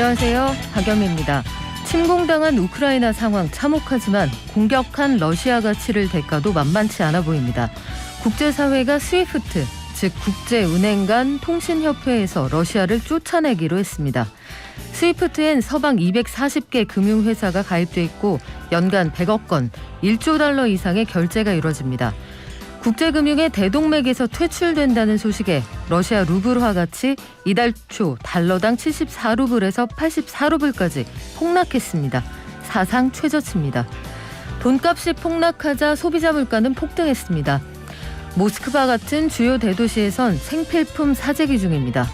안녕하세요. 박연미입니다. 침공당한 우크라이나 상황 참혹하지만 공격한 러시아가 치를 대가도 만만치 않아 보입니다. 국제사회가 스위프트, 즉 국제은행 간 통신협회에서 러시아를 쫓아내기로 했습니다. 스위프트엔 서방 240개 금융회사가 가입돼 있고 연간 100억 건, 1조 달러 이상의 결제가 이루어집니다. 국제금융의 대동맥에서 퇴출된다는 소식에 러시아 루블화 가치 이달 초 달러당 74루블에서 84루블까지 폭락했습니다. 사상 최저치입니다. 돈값이 폭락하자 소비자 물가는 폭등했습니다. 모스크바 같은 주요 대도시에선 생필품 사재기 중입니다.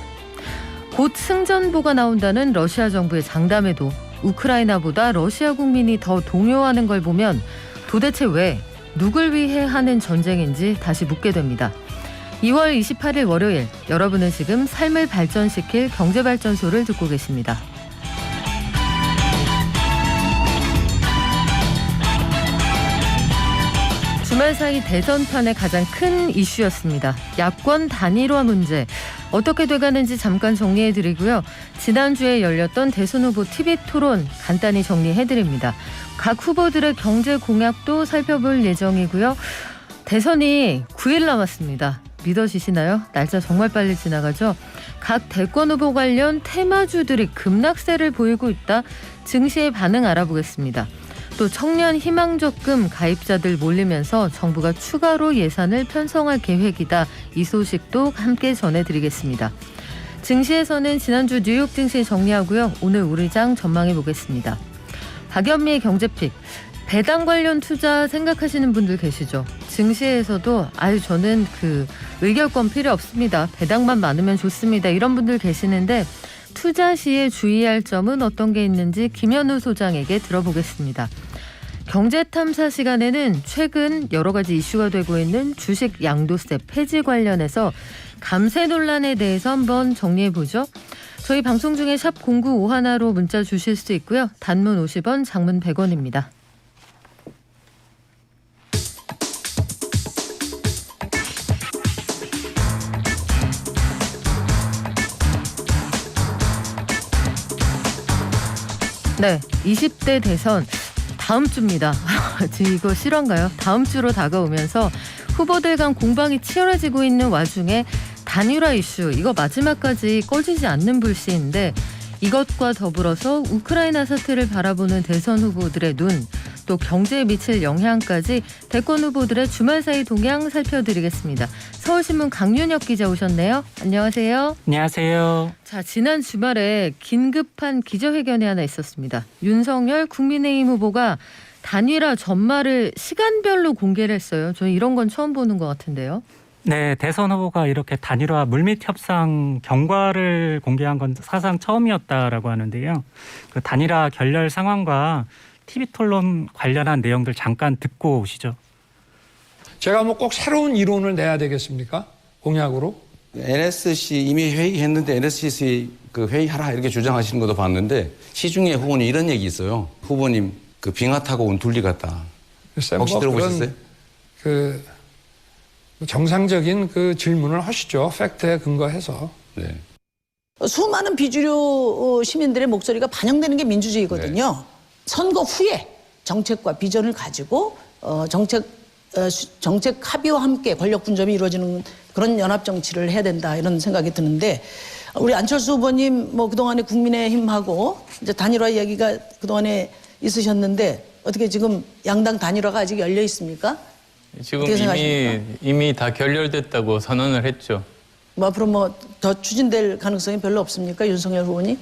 곧 승전보가 나온다는 러시아 정부의 장담에도 우크라이나보다 러시아 국민이 더 동요하는 걸 보면 도대체 왜 누굴 위해 하는 전쟁인지 다시 묻게 됩니다. 2월 28일 월요일, 여러분은 지금 삶을 발전시킬 경제발전소를 듣고 계십니다. 주말 사이 대선판의 가장 큰 이슈였습니다. 야권 단일화 문제. 어떻게 돼가는지 잠깐 정리해드리고요. 지난주에 열렸던 대선 후보 TV토론 간단히 정리해드립니다. 각 후보들의 경제 공약도 살펴볼 예정이고요. 대선이 9일 남았습니다. 믿어지시나요? 날짜 정말 빨리 지나가죠. 각 대권 후보 관련 테마주들이 급락세를 보이고 있다. 증시의 반응 알아보겠습니다. 또 청년 희망적금 가입자들 몰리면서 정부가 추가로 예산을 편성할 계획이다. 이 소식도 함께 전해드리겠습니다. 증시에서는 지난주 뉴욕 증시 정리하고요. 오늘 우리장 전망해 보겠습니다. 박연미의 경제픽. 배당 관련 투자 생각하시는 분들 계시죠? 증시에서도 저는 의결권 필요 없습니다. 배당만 많으면 좋습니다. 이런 분들 계시는데 투자 시에 주의할 점은 어떤 게 있는지 김현우 소장에게 들어보겠습니다. 경제탐사 시간에는 최근 여러 가지 이슈가 되고 있는 주식 양도세 폐지 관련해서 감세 논란에 대해서 한번 정리해보죠. 저희 방송 중에 샵 0951로 문자 주실 수 있고요. 단문 50원, 장문 100원입니다. 네, 20대 대선 다음 주입니다. 이거 실화인가요? 다음 주로 다가오면서 후보들 간 공방이 치열해지고 있는 와중에 단일화 이슈, 이거 마지막까지 꺼지지 않는 불씨인데 이것과 더불어서 우크라이나 사태를 바라보는 대선 후보들의 눈, 또 경제에 미칠 영향까지 대권 후보들의 주말 사이 동향 살펴드리겠습니다. 서울신문 강윤혁 기자 오셨네요. 안녕하세요. 안녕하세요. 자, 지난 주말에 긴급한 기자회견이 하나 있었습니다. 윤석열 국민의힘 후보가 단일화 전말을 시간별로 공개를 했어요. 저는 이런 건 처음 보는 것 같은데요. 네, 대선 후보가 이렇게 단일화 물밑 협상 경과를 공개한 건 사상 처음이었다라고 하는데요. 그 단일화 결렬 상황과 TV 토론 관련한 내용들 잠깐 듣고 오시죠. 제가 꼭 새로운 이론을 내야 되겠습니까? 공약으로? NSC 이미 회의했는데 NSC 회의하라 이렇게 주장하시는 것도 봤는데 시중에 후보님 이런 얘기 있어요. 후보님 빙하 타고 온 둘리 같다. 혹시 들어보셨어요? 정상적인 질문을 하시죠. 팩트에 근거해서. 네. 수많은 비주류 시민들의 목소리가 반영되는 게 민주주의거든요. 네. 선거 후에 정책과 비전을 가지고 정책 합의와 함께 권력 분점이 이루어지는 그런 연합 정치를 해야 된다 이런 생각이 드는데 우리 안철수 후보님 그동안에 국민의힘하고 이제 단일화 이야기가 그동안에 있으셨는데 어떻게 지금 양당 단일화가 아직 열려 있습니까? 지금 이미 다 결렬됐다고 선언을 했죠. 앞으로 더 추진될 가능성이 별로 없습니까, 윤석열 후보님?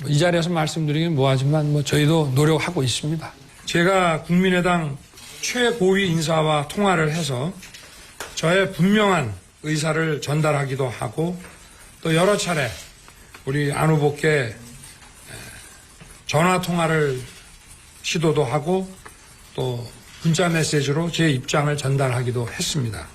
이 자리에서 말씀드리긴 뭐하지만 저희도 노력하고 있습니다. 제가 국민의당 최고위 인사와 통화를 해서 저의 분명한 의사를 전달하기도 하고 또 여러 차례 우리 안 후보께 전화 통화를 시도도 하고 또 문자 메시지로 제 입장을 전달하기도 했습니다.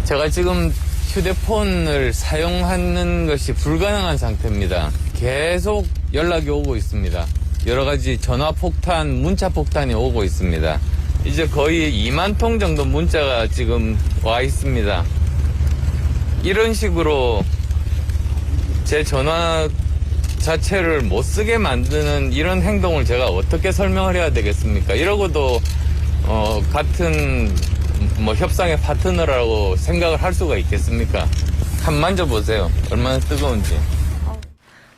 제가 지금 휴대폰을 사용하는 것이 불가능한 상태입니다. 계속 연락이 오고 있습니다. 여러 가지 전화 폭탄, 문자 폭탄이 오고 있습니다. 이제 거의 2만 통 정도 문자가 지금 와 있습니다. 이런 식으로 제 전화 자체를 못 쓰게 만드는 이런 행동을 제가 어떻게 설명을 해야 되겠습니까? 이러고도 같은 뭐 협상의 파트너라고 생각을 할 수가 있겠습니까? 한번 만져보세요. 얼마나 뜨거운지.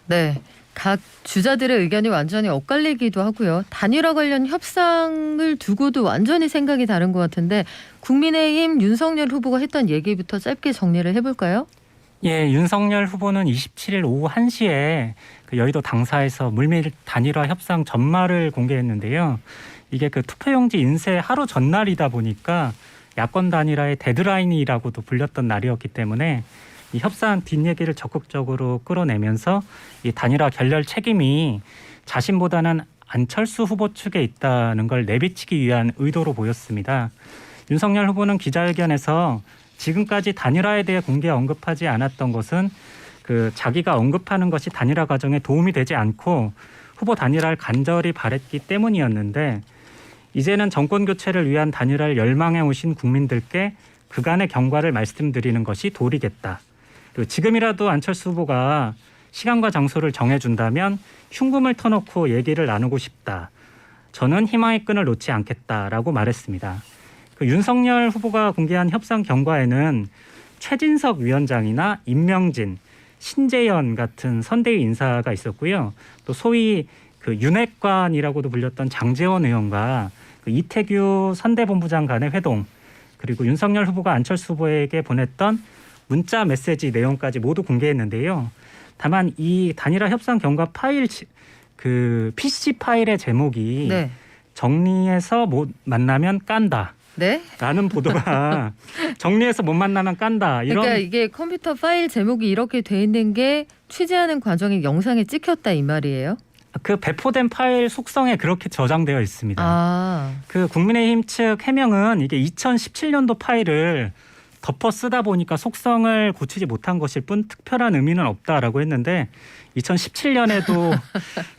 네. 각 주자들의 의견이 완전히 엇갈리기도 하고요. 단일화 관련 협상을 두고도 완전히 생각이 다른 것 같은데 국민의힘 윤석열 후보가 했던 얘기부터 짧게 정리를 해볼까요? 예, 윤석열 후보는 27일 오후 1시에 그 여의도 당사에서 물밀 단일화 협상 전말을 공개했는데요. 이게 그 투표용지 인쇄 하루 전날이다 보니까 야권 단일화의 데드라인이라고도 불렸던 날이었기 때문에 이 협상 뒷얘기를 적극적으로 끌어내면서 이 단일화 결렬 책임이 자신보다는 안철수 후보 측에 있다는 걸 내비치기 위한 의도로 보였습니다. 윤석열 후보는 기자회견에서 지금까지 단일화에 대해 공개 언급하지 않았던 것은 그 자기가 언급하는 것이 단일화 과정에 도움이 되지 않고 후보 단일화를 간절히 바랬기 때문이었는데 이제는 정권 교체를 위한 단일화를 열망해 오신 국민들께 그간의 경과를 말씀드리는 것이 도리겠다. 그리고 지금이라도 안철수 후보가 시간과 장소를 정해준다면 흉금을 터놓고 얘기를 나누고 싶다. 저는 희망의 끈을 놓지 않겠다라고 말했습니다. 그 윤석열 후보가 공개한 협상 경과에는 최진석 위원장이나 임명진, 신재현 같은 선대위 인사가 있었고요. 또 소위 그 윤핵관이라고도 불렸던 장제원 의원과 그 이태규 선대본부장 간의 회동, 그리고 윤석열 후보가 안철수 후보에게 보냈던 문자 메시지 내용까지 모두 공개했는데요. 다만 이 단일화 협상 경과 파일 그 PC 파일의 제목이 네. 정리해서 못 만나면 깐다. 네? 라는 보도가 정리해서 못 만나면 깐다. 이런 그러니까 이게 컴퓨터 파일 제목이 이렇게 돼 있는 게 취재하는 과정에 영상에 찍혔다 이 말이에요? 그 배포된 파일 속성에 그렇게 저장되어 있습니다. 아, 그 국민의힘 측 해명은 이게 2017년도 파일을 덮어 쓰다 보니까 속성을 고치지 못한 것일 뿐 특별한 의미는 없다라고 했는데 2017년에도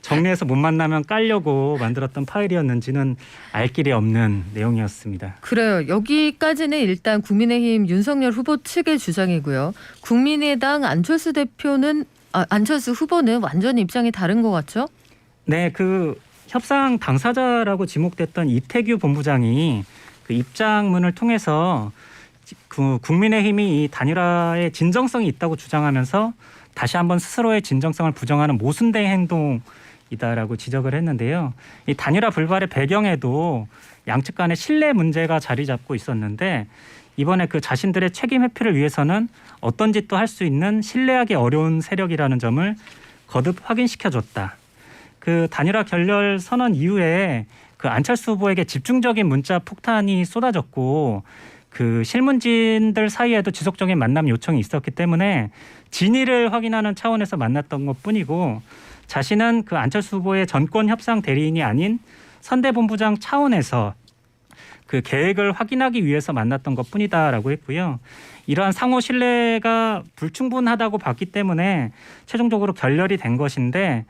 정리해서 못 만나면 깔려고 만들었던 파일이었는지는 알 길이 없는 내용이었습니다. 그래요. 여기까지는 일단 국민의힘 윤석열 후보 측의 주장이고요. 국민의당 안철수 후보는 완전히 입장이 다른 것 같죠? 네, 그 협상 당사자라고 지목됐던 이태규 본부장이 그 입장문을 통해서 그 국민의힘이 이 단일화에 진정성이 있다고 주장하면서 다시 한번 스스로의 진정성을 부정하는 모순된 행동이다라고 지적을 했는데요. 이 단일화 불발의 배경에도 양측 간의 신뢰 문제가 자리 잡고 있었는데 이번에 그 자신들의 책임 회피를 위해서는 어떤 짓도 할 수 있는 신뢰하기 어려운 세력이라는 점을 거듭 확인시켜줬다. 그 단일화 결렬 선언 이후에 그 안철수 후보에게 집중적인 문자 폭탄이 쏟아졌고 그 실문진들 사이에도 지속적인 만남 요청이 있었기 때문에 진위를 확인하는 차원에서 만났던 것뿐이고 자신은 그 안철수 후보의 전권 협상 대리인이 아닌 선대본부장 차원에서 그 계획을 확인하기 위해서 만났던 것뿐이다라고 했고요. 이러한 상호 신뢰가 불충분하다고 봤기 때문에 최종적으로 결렬이 된 것인데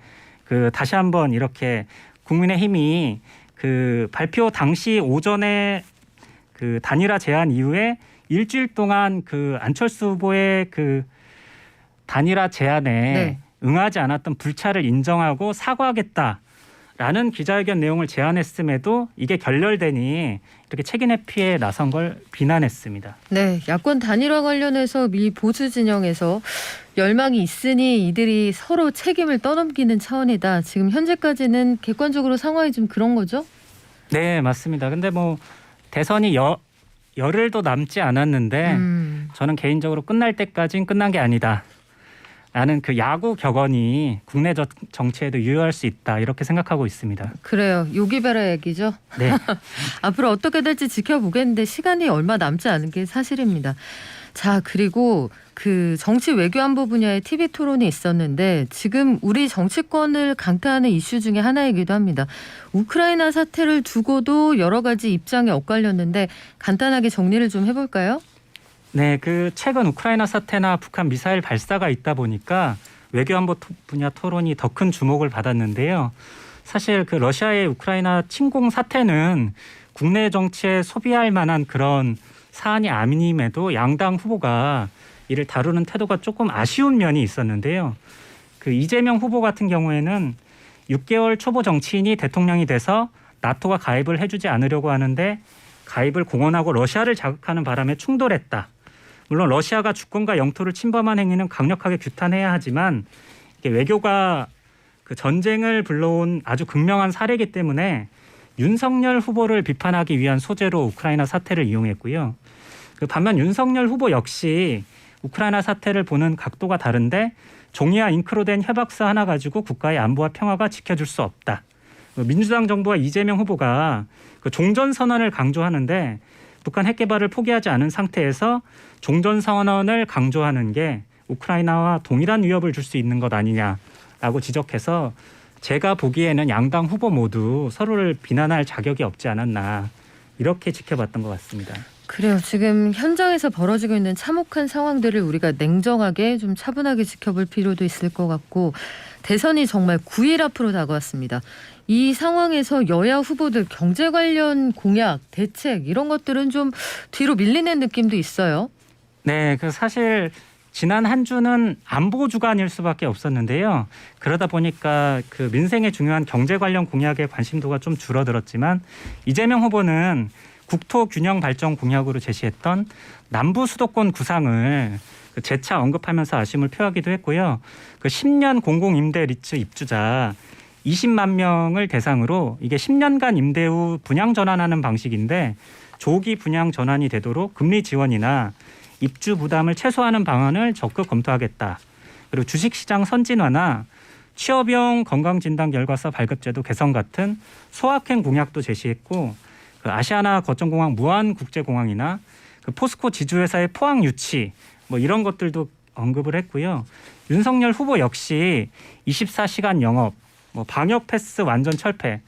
그 다시 한번 이렇게 국민의힘이 그 발표 당시 오전에 그 단일화 제안 이후에 일주일 동안 그 안철수 후보의 그 단일화 제안에 네. 응하지 않았던 불찰을 인정하고 사과하겠다라는 기자회견 내용을 제안했음에도 이게 결렬되니 이렇게 책임 회피에 나선 걸 비난했습니다. 네, 야권 단일화 관련해서 미 보수 진영에서 열망이 있으니 이들이 서로 책임을 떠넘기는 차원이다. 지금 현재까지는 객관적으로 상황이 좀 그런 거죠? 네, 맞습니다. 근데 뭐 대선이 열흘도 남지 않았는데 저는 개인적으로 끝날 때까지는 끝난 게 아니다. 라는 그 야구 격언이 국내 정치에도 유효할 수 있다. 이렇게 생각하고 있습니다. 그래요. 요기베라 얘기죠. 네. 앞으로 어떻게 될지 지켜보겠는데 시간이 얼마 남지 않은 게 사실입니다. 자, 그리고 그 정치 외교안보 분야의 TV 토론이 있었는데 지금 우리 정치권을 강타하는 이슈 중에 하나이기도 합니다. 우크라이나 사태를 두고도 여러 가지 입장이 엇갈렸는데 간단하게 정리를 좀 해볼까요? 네, 그 최근 우크라이나 사태나 북한 미사일 발사가 있다 보니까 외교안보 분야 토론이 더 큰 주목을 받았는데요. 사실 그 러시아의 우크라이나 침공 사태는 국내 정치에 소비할 만한 그런 사안이 아님에도 양당 후보가 이를 다루는 태도가 조금 아쉬운 면이 있었는데요. 그 이재명 후보 같은 경우에는 6개월 초보 정치인이 대통령이 돼서 나토가 가입을 해주지 않으려고 하는데 가입을 공언하고 러시아를 자극하는 바람에 충돌했다. 물론 러시아가 주권과 영토를 침범한 행위는 강력하게 규탄해야 하지만 이게 외교가 그 전쟁을 불러온 아주 극명한 사례이기 때문에 윤석열 후보를 비판하기 위한 소재로 우크라이나 사태를 이용했고요. 그 반면 윤석열 후보 역시 우크라이나 사태를 보는 각도가 다른데 종이와 잉크로 된 협약서 하나 가지고 국가의 안보와 평화가 지켜줄 수 없다. 민주당 정부와 이재명 후보가 그 종전선언을 강조하는데 북한 핵 개발을 포기하지 않은 상태에서 종전선언을 강조하는 게 우크라이나와 동일한 위협을 줄 수 있는 것 아니냐라고 지적해서 제가 보기에는 양당 후보 모두 서로를 비난할 자격이 없지 않았나 이렇게 지켜봤던 것 같습니다. 그래요. 지금 현장에서 벌어지고 있는 참혹한 상황들을 우리가 냉정하게 좀 차분하게 지켜볼 필요도 있을 것 같고 대선이 정말 9일 앞으로 다가왔습니다. 이 상황에서 여야 후보들 경제 관련 공약, 대책 이런 것들은 좀 뒤로 밀리는 느낌도 있어요. 네, 그 사실 지난 한 주는 안보 주간일 수밖에 없었는데요. 그러다 보니까 그 민생에 중요한 경제 관련 공약의 관심도가 좀 줄어들었지만 이재명 후보는 국토 균형 발전 공약으로 제시했던 남부 수도권 구상을 재차 언급하면서 아쉬움을 표하기도 했고요. 그 10년 공공임대 리츠 입주자 20만 명을 대상으로 이게 10년간 임대 후 분양 전환하는 방식인데 조기 분양 전환이 되도록 금리 지원이나 입주 부담을 최소화하는 방안을 적극 검토하겠다. 그리고 주식시장 선진화나 취업용 건강진단 결과서 발급제도 개선 같은 소확행 공약도 제시했고 그 아시아나 거점공항 무안국제공항이나 그 포스코 지주회사의 포항 유치 뭐 이런 것들도 언급을 했고요. 윤석열 후보 역시 24시간 영업, 뭐 방역 패스 완전 철폐,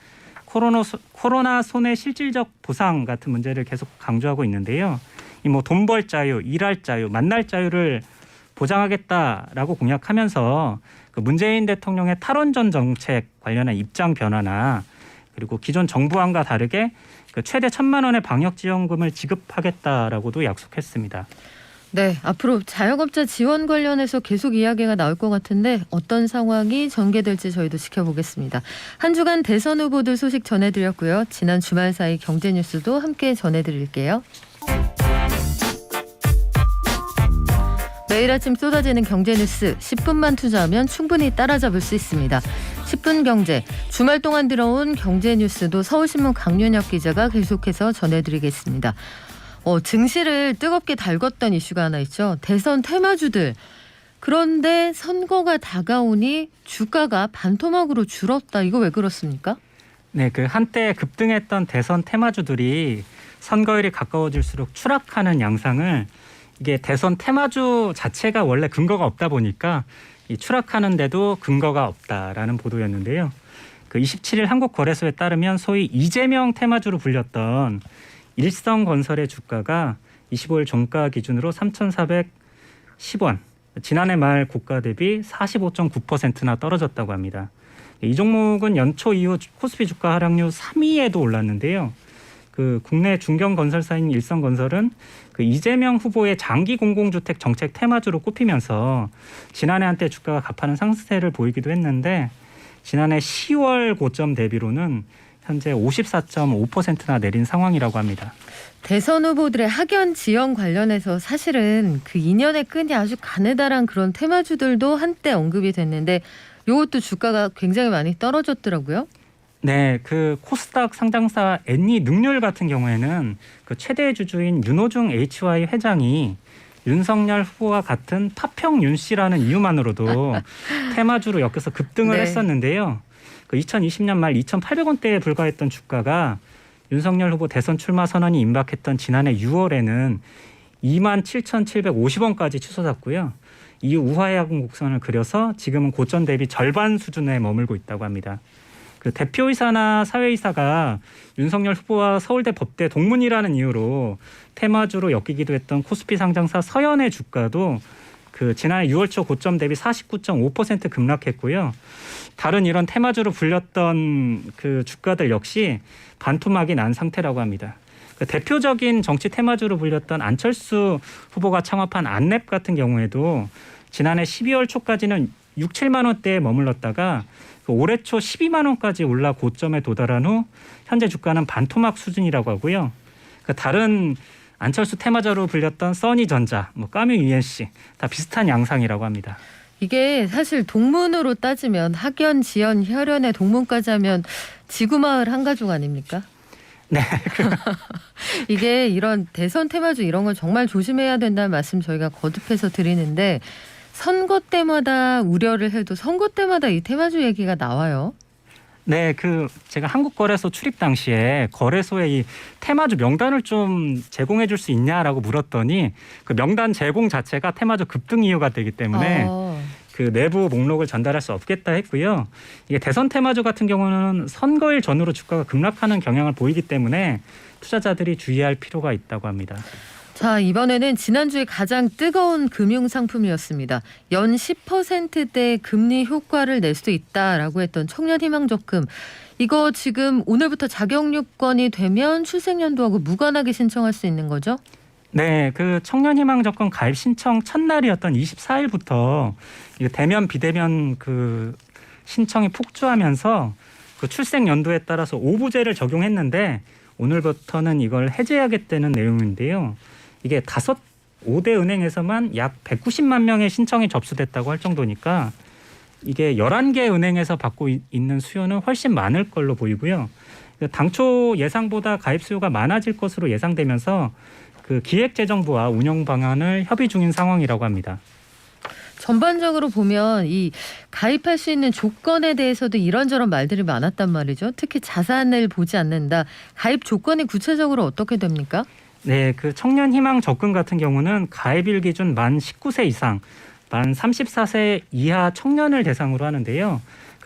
코로나 손해 실질적 보상 같은 문제를 계속 강조하고 있는데요. 이 뭐 돈 벌 자유, 일할 자유, 만날 자유를 보장하겠다라고 공약하면서 그 문재인 대통령의 탈원전 정책 관련한 입장 변화나 그리고 기존 정부안과 다르게 그 최대 1,000만 원의 방역 지원금을 지급하겠다라고도 약속했습니다. 네, 앞으로 자영업자 지원 관련해서 계속 이야기가 나올 것 같은데 어떤 상황이 전개될지 저희도 지켜보겠습니다. 한 주간 대선 후보들 소식 전해드렸고요. 지난 주말 사이 경제 뉴스도 함께 전해드릴게요. 매일 아침 쏟아지는 경제 뉴스 10분만 투자하면 충분히 따라잡을 수 있습니다. 10분 경제, 주말 동안 들어온 경제 뉴스도 서울신문 강윤혁 기자가 계속해서 전해드리겠습니다. 증시를 뜨겁게 달궜던 이슈가 하나 있죠. 대선 테마주들. 그런데 선거가 다가오니 주가가 반토막으로 줄었다. 이거 왜 그렇습니까? 네, 그 한때 급등했던 대선 테마주들이 선거일이 가까워질수록 추락하는 양상을 이게 대선 테마주 자체가 원래 근거가 없다 보니까 이 추락하는데도 근거가 없다라는 보도였는데요. 그 27일 한국거래소에 따르면 소위 이재명 테마주로 불렸던 일성건설의 주가가 25일 종가 기준으로 3,410원, 지난해 말 고가 대비 45.9%나 떨어졌다고 합니다. 이 종목은 연초 이후 코스피 주가 하락률 3위에도 올랐는데요. 그 국내 중견 건설사인 일성건설은 그 이재명 후보의 장기 공공주택 정책 테마주로 꼽히면서 지난해 한때 주가가 가파른 상승세를 보이기도 했는데 지난해 10월 고점 대비로는 현재 54.5%나 내린 상황이라고 합니다. 대선 후보들의 학연 지원 관련해서 사실은 그 인연의 끈이 아주 가느다란 그런 테마주들도 한때 언급이 됐는데 이것도 주가가 굉장히 많이 떨어졌더라고요. 네, 그 코스닥 상장사 엔니 능률 같은 경우에는 그 최대 주주인 윤호중 HY 회장이 윤석열 후보와 같은 파평 윤 씨라는 이유만으로도 테마주로 엮여서 급등을 네. 했었는데요. 그 2020년 말 2,800원대에 불과했던 주가가 윤석열 후보 대선 출마 선언이 임박했던 지난해 6월에는 27,750원까지 치솟았고요. 이후 우하향 곡선을 그려서 지금은 고점 대비 절반 수준에 머물고 있다고 합니다. 그 대표이사나 사회이사가 윤석열 후보와 서울대 법대 동문이라는 이유로 테마주로 엮이기도 했던 코스피 상장사 서현의 주가도 그 지난해 6월 초 고점 대비 49.5% 급락했고요. 다른 이런 테마주로 불렸던 그 주가들 역시 반토막이 난 상태라고 합니다. 그 대표적인 정치 테마주로 불렸던 안철수 후보가 창업한 안랩 같은 경우에도 지난해 12월 초까지는 6, 7만 원대에 머물렀다가 올해 초 12만 원까지 올라 고점에 도달한 후 현재 주가는 반토막 수준이라고 하고요. 다른 안철수 테마저로 불렸던 써니전자, 까뮤 ENC 다 비슷한 양상이라고 합니다. 이게 사실 동문으로 따지면 학연, 지연, 혈연의 동문까지 하면 지구마을 한 가족 아닙니까? 네. 이게 이런 대선 테마주 이런 건 정말 조심해야 된다는 말씀 저희가 거듭해서 드리는데 선거 때마다 우려를 해도 선거 때마다 이 테마주 얘기가 나와요. 네, 제가 한국거래소 출입 당시에 거래소에 이 테마주 명단을 좀 제공해 줄 수 있냐라고 물었더니 그 명단 제공 자체가 테마주 급등 이유가 되기 때문에 그 내부 목록을 전달할 수 없겠다 했고요. 이게 대선 테마주 같은 경우는 선거일 전후로 주가가 급락하는 경향을 보이기 때문에 투자자들이 주의할 필요가 있다고 합니다. 자, 이번에는 지난주에 가장 뜨거운 금융 상품이었습니다. 연 10%대 금리 효과를 낼 수도 있다라고 했던 청년희망적금. 이거 지금 오늘부터 자격요건이 되면 출생연도하고 무관하게 신청할 수 있는 거죠? 네, 청년희망적금 가입 신청 첫날이었던 24일부터 대면 비대면 신청이 폭주하면서 출생 연도에 따라서 오부제를 적용했는데 오늘부터는 이걸 해제하겠다는 내용인데요. 이게 5대 은행에서만 약 190만 명의 신청이 접수됐다고 할 정도니까 이게 11개 은행에서 받고 있는 수요는 훨씬 많을 걸로 보이고요. 당초 예상보다 가입 수요가 많아질 것으로 예상되면서 기획재정부와 운영 방안을 협의 중인 상황이라고 합니다. 전반적으로 보면 이 가입할 수 있는 조건에 대해서도 이런저런 말들이 많았단 말이죠. 특히 자산을 보지 않는다. 가입 조건이 구체적으로 어떻게 됩니까? 네, 청년희망 적금 같은 경우는 가입일 기준 만 19세 이상, 만 34세 이하 청년을 대상으로 하는데요.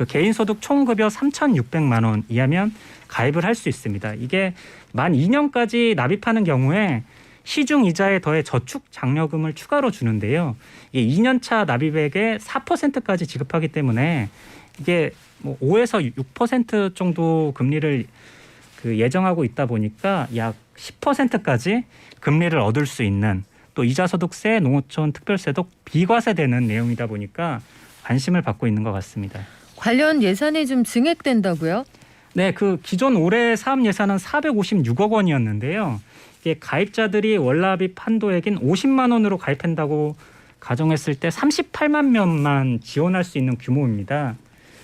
개인소득 총급여 3,600만 원 이하면 가입을 할 수 있습니다. 이게 만 2년까지 납입하는 경우에 시중 이자에 더해 저축 장려금을 추가로 주는데요. 이게 2년차 납입액의 4%까지 지급하기 때문에 이게 5에서 6% 정도 금리를 예정하고 있다 보니까 약 10%까지 금리를 얻을 수 있는 또 이자소득세, 농어촌 특별세도 비과세되는 내용이다 보니까 관심을 받고 있는 것 같습니다. 관련 예산이 좀 증액된다고요? 네, 기존 올해 사업 예산은 456억 원이었는데요. 이게 가입자들이 월납입 한도액인 50만 원으로 가입한다고 가정했을 때 38만 명만 지원할 수 있는 규모입니다.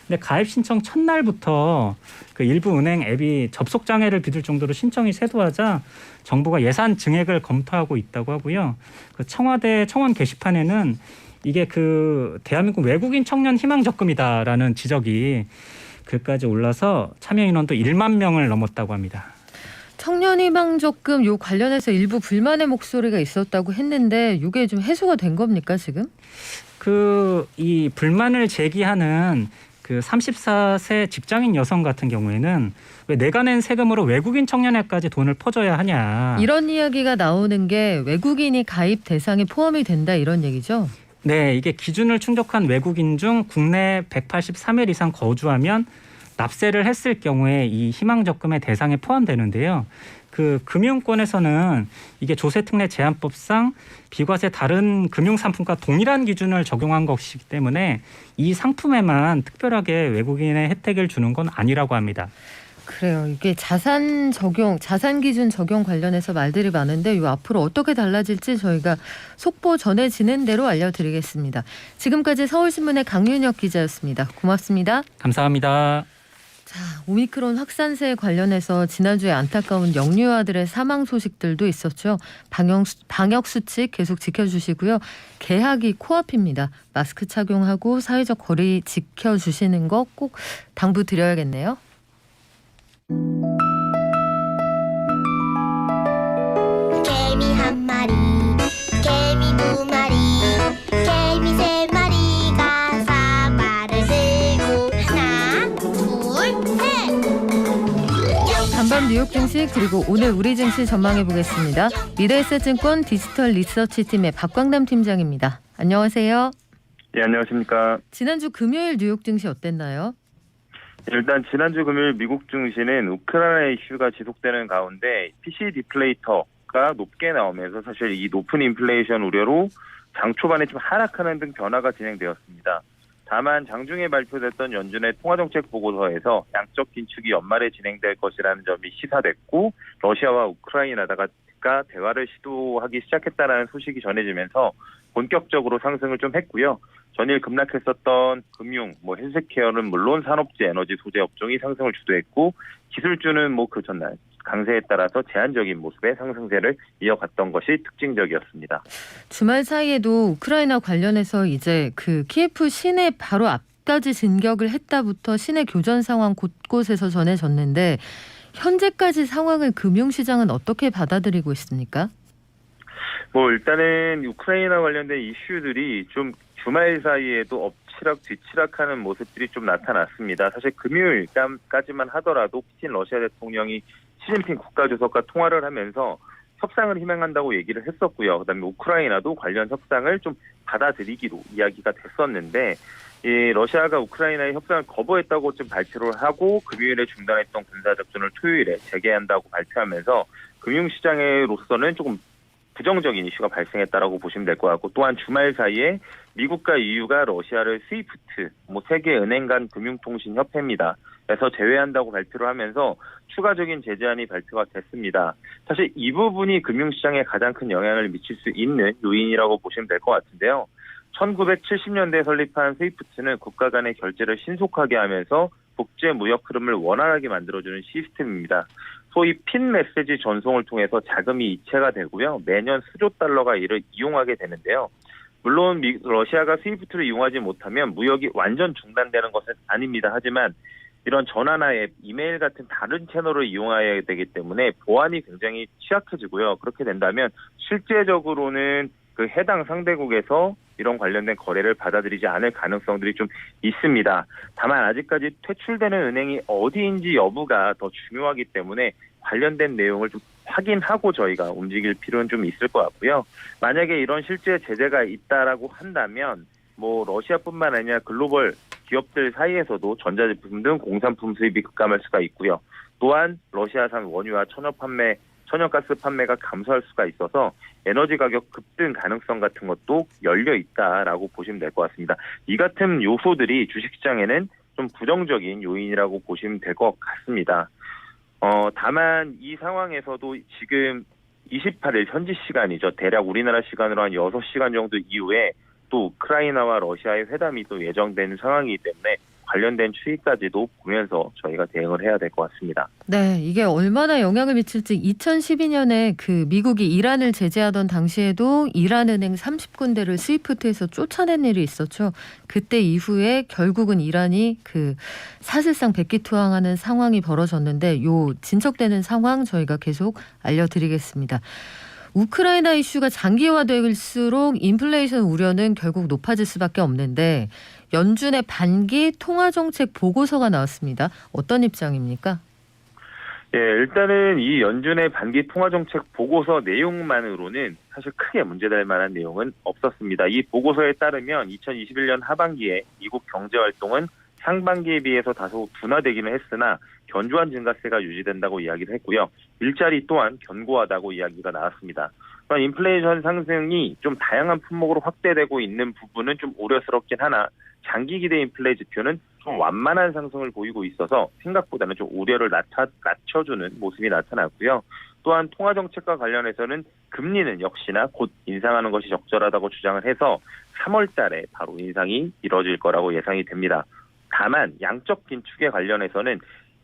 근데 가입 신청 첫날부터 일부 은행 앱이 접속 장애를 빚을 정도로 신청이 쇄도하자 정부가 예산 증액을 검토하고 있다고 하고요. 청와대 청원 게시판에는 이게 대한민국 외국인 청년 희망 적금이다라는 지적이 글까지 올라서 참여 인원도 1만 명을 넘었다고 합니다. 청년희망적금 요 관련해서 일부 불만의 목소리가 있었다고 했는데 이게 좀 해소가 된 겁니까 지금? 이 불만을 제기하는 34세 직장인 여성 같은 경우에는 왜 내가 낸 세금으로 외국인 청년에까지 돈을 퍼줘야 하냐. 이런 이야기가 나오는 게 외국인이 가입 대상에 포함이 된다 이런 얘기죠? 네, 이게 기준을 충족한 외국인 중 국내 183일 이상 거주하면 납세를 했을 경우에 이 희망적금의 대상에 포함되는데요. 금융권에서는 이게 조세특례 제한법상 비과세 다른 금융상품과 동일한 기준을 적용한 것이기 때문에 이 상품에만 특별하게 외국인의 혜택을 주는 건 아니라고 합니다. 그래요. 이게 자산 기준 적용 관련해서 말들이 많은데 요 앞으로 어떻게 달라질지 저희가 속보 전해지는 대로 알려드리겠습니다. 지금까지 서울신문의 강윤혁 기자였습니다. 고맙습니다. 감사합니다. 자, 오미크론 확산세 관련해서 지난주에 안타까운 영유아들의 사망 소식들도 있었죠. 방역 수칙 계속 지켜주시고요. 개학이 코앞입니다. 마스크 착용하고 사회적 거리 지켜주시는 거 꼭 당부드려야겠네요. 개미 한 마리, 개미 두 마리, 개미 세 마리가 사과를 들고 하나, 둘, 셋. 간밤 뉴욕 증시 그리고 오늘 우리 증시 전망해 보겠습니다. 미래에셋증권 디지털 리서치팀의 박광남 팀장입니다. 안녕하세요. 예, 안녕하십니까. 지난주 금요일 뉴욕 증시 어땠나요? 일단 지난주 금요일 미국 증시는 우크라이나 이슈가 지속되는 가운데 PC 디플레이터가 높게 나오면서 사실 이 높은 인플레이션 우려로 장 초반에 좀 하락하는 등 변화가 진행되었습니다. 다만 장중에 발표됐던 연준의 통화정책 보고서에서 양적 긴축이 연말에 진행될 것이라는 점이 시사됐고 러시아와 우크라이나가 대화를 시도하기 시작했다는 소식이 전해지면서 본격적으로 상승을 좀 했고요. 전일 급락했었던 금융, 헬스케어는 물론 산업재, 에너지 소재 업종이 상승을 주도했고 기술주는 그 전날 강세에 따라서 제한적인 모습의 상승세를 이어갔던 것이 특징적이었습니다. 주말 사이에도 우크라이나 관련해서 이제 그 키예프 시내 바로 앞까지 진격을 했다부터 시내 교전 상황 곳곳에서 전해졌는데 현재까지 상황을 금융시장은 어떻게 받아들이고 있습니까? 일단은 우크라이나 관련된 이슈들이 좀 주말 사이에도 엎치락 뒤치락하는 모습들이 좀 나타났습니다. 사실 금요일까지만 하더라도 푸틴 러시아 대통령이 시진핑 국가주석과 통화를 하면서 협상을 희망한다고 얘기를 했었고요. 그다음에 우크라이나도 관련 협상을 좀 받아들이기로 이야기가 됐었는데 러시아가 우크라이나의 협상을 거부했다고 좀 발표를 하고 금요일에 중단했던 군사작전을 토요일에 재개한다고 발표하면서 금융시장으로서는 조금 부정적인 이슈가 발생했다라고 보시면 될 것 같고 또한 주말 사이에 미국과 EU가 러시아를 스위프트, 세계은행 간 금융통신협회입니다. 에서 제외한다고 발표를 하면서 추가적인 제재안이 발표가 됐습니다. 사실 이 부분이 금융시장에 가장 큰 영향을 미칠 수 있는 요인이라고 보시면 될 것 같은데요. 1970년대에 설립한 스위프트는 국가 간의 결제를 신속하게 하면서 국제 무역 흐름을 원활하게 만들어주는 시스템입니다. 소위 핀 메시지 전송을 통해서 자금이 이체가 되고요. 매년 수조 달러가 이를 이용하게 되는데요. 물론 러시아가 스위프트를 이용하지 못하면 무역이 완전 중단되는 것은 아닙니다. 하지만 이런 전화나 앱, 이메일 같은 다른 채널을 이용해야 되기 때문에 보안이 굉장히 취약해지고요. 그렇게 된다면 실제적으로는 그 해당 상대국에서 이런 관련된 거래를 받아들이지 않을 가능성들이 좀 있습니다. 다만 아직까지 퇴출되는 은행이 어디인지 여부가 더 중요하기 때문에 관련된 내용을 좀 확인하고 저희가 움직일 필요는 좀 있을 것 같고요. 만약에 이런 실제 제재가 있다라고 한다면 러시아뿐만 아니라 글로벌 기업들 사이에서도 전자제품 등 공산품 수입이 급감할 수가 있고요. 또한 러시아산 원유와 천연가스 판매가 감소할 수가 있어서 에너지 가격 급등 가능성 같은 것도 열려 있다라고 보시면 될 것 같습니다. 이 같은 요소들이 주식시장에는 좀 부정적인 요인이라고 보시면 될 것 같습니다. 다만 이 상황에서도 지금 28일 현지 시간이죠. 대략 우리나라 시간으로 한 6시간 정도 이후에 또 우크라이나와 러시아의 회담이 또 예정되는 상황이기 때문에 관련된 추이까지도 보면서 저희가 대응을 해야 될 것 같습니다. 네, 이게 얼마나 영향을 미칠지 2012년에 그 미국이 이란을 제재하던 당시에도 이란은행 30군데를 스위프트에서 쫓아낸 일이 있었죠. 그때 이후에 결국은 이란이 그 사실상 백기투항하는 상황이 벌어졌는데 요 진척되는 상황 저희가 계속 알려드리겠습니다. 우크라이나 이슈가 장기화될수록 인플레이션 우려는 결국 높아질 수밖에 없는데 연준의 반기 통화정책 보고서가 나왔습니다. 어떤 입장입니까? 일단은 이 연준의 반기 통화정책 보고서 내용만으로는 사실 크게 문제될 만한 내용은 없었습니다. 이 보고서에 따르면 2021년 하반기에 미국 경제활동은 상반기에 비해서 다소 둔화되기는 했으나 견조한 증가세가 유지된다고 이야기를 했고요. 일자리 또한 견고하다고 이야기가 나왔습니다. 또한 인플레이션 상승이 좀 다양한 품목으로 확대되고 있는 부분은 좀 우려스럽긴 하나 장기 기대 인플레 지표는 좀 완만한 상승을 보이고 있어서 생각보다는 좀 우려를 낮춰주는 모습이 나타났고요. 또한 통화정책과 관련해서는 금리는 역시나 곧 인상하는 것이 적절하다고 주장을 해서 3월 달에 바로 인상이 이뤄질 거라고 예상이 됩니다. 다만 양적 긴축에 관련해서는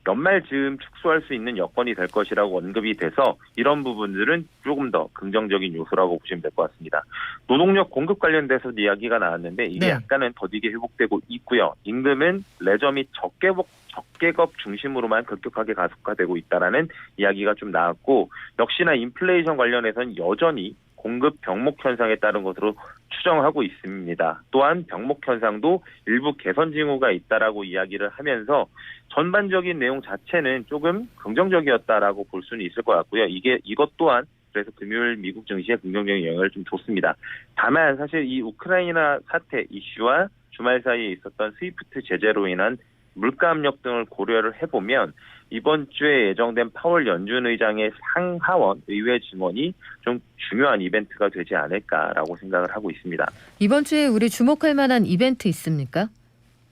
연말 즈음 축소할 수 있는 여건이 될 것이라고 언급이 돼서 이런 부분들은 조금 더 긍정적인 요소라고 보시면 될 것 같습니다. 노동력 공급 관련돼서 이야기가 나왔는데 이게 약간은 더디게 회복되고 있고요. 임금은 레저 및 적계급 중심으로만 급격하게 가속화되고 있다라는 이야기가 좀 나왔고 역시나 인플레이션 관련해서는 여전히 공급 병목 현상에 따른 것으로 추정하고 있습니다. 또한 병목 현상도 일부 개선 징후가 있다라고 이야기를 하면서 전반적인 내용 자체는 조금 긍정적이었다라고 볼 수는 있을 것 같고요. 이것 또한 그래서 금요일 미국 증시에 긍정적인 영향을 좀 줬습니다. 다만 사실 이 우크라이나 사태 이슈와 주말 사이에 있었던 스위프트 제재로 인한 물가 압력 등을 고려를 해보면 이번 주에 예정된 파월 연준 의장의 상하원 의회 증언이 좀 중요한 이벤트가 되지 않을까라고 생각을 하고 있습니다. 이번 주에 우리 주목할 만한 이벤트 있습니까?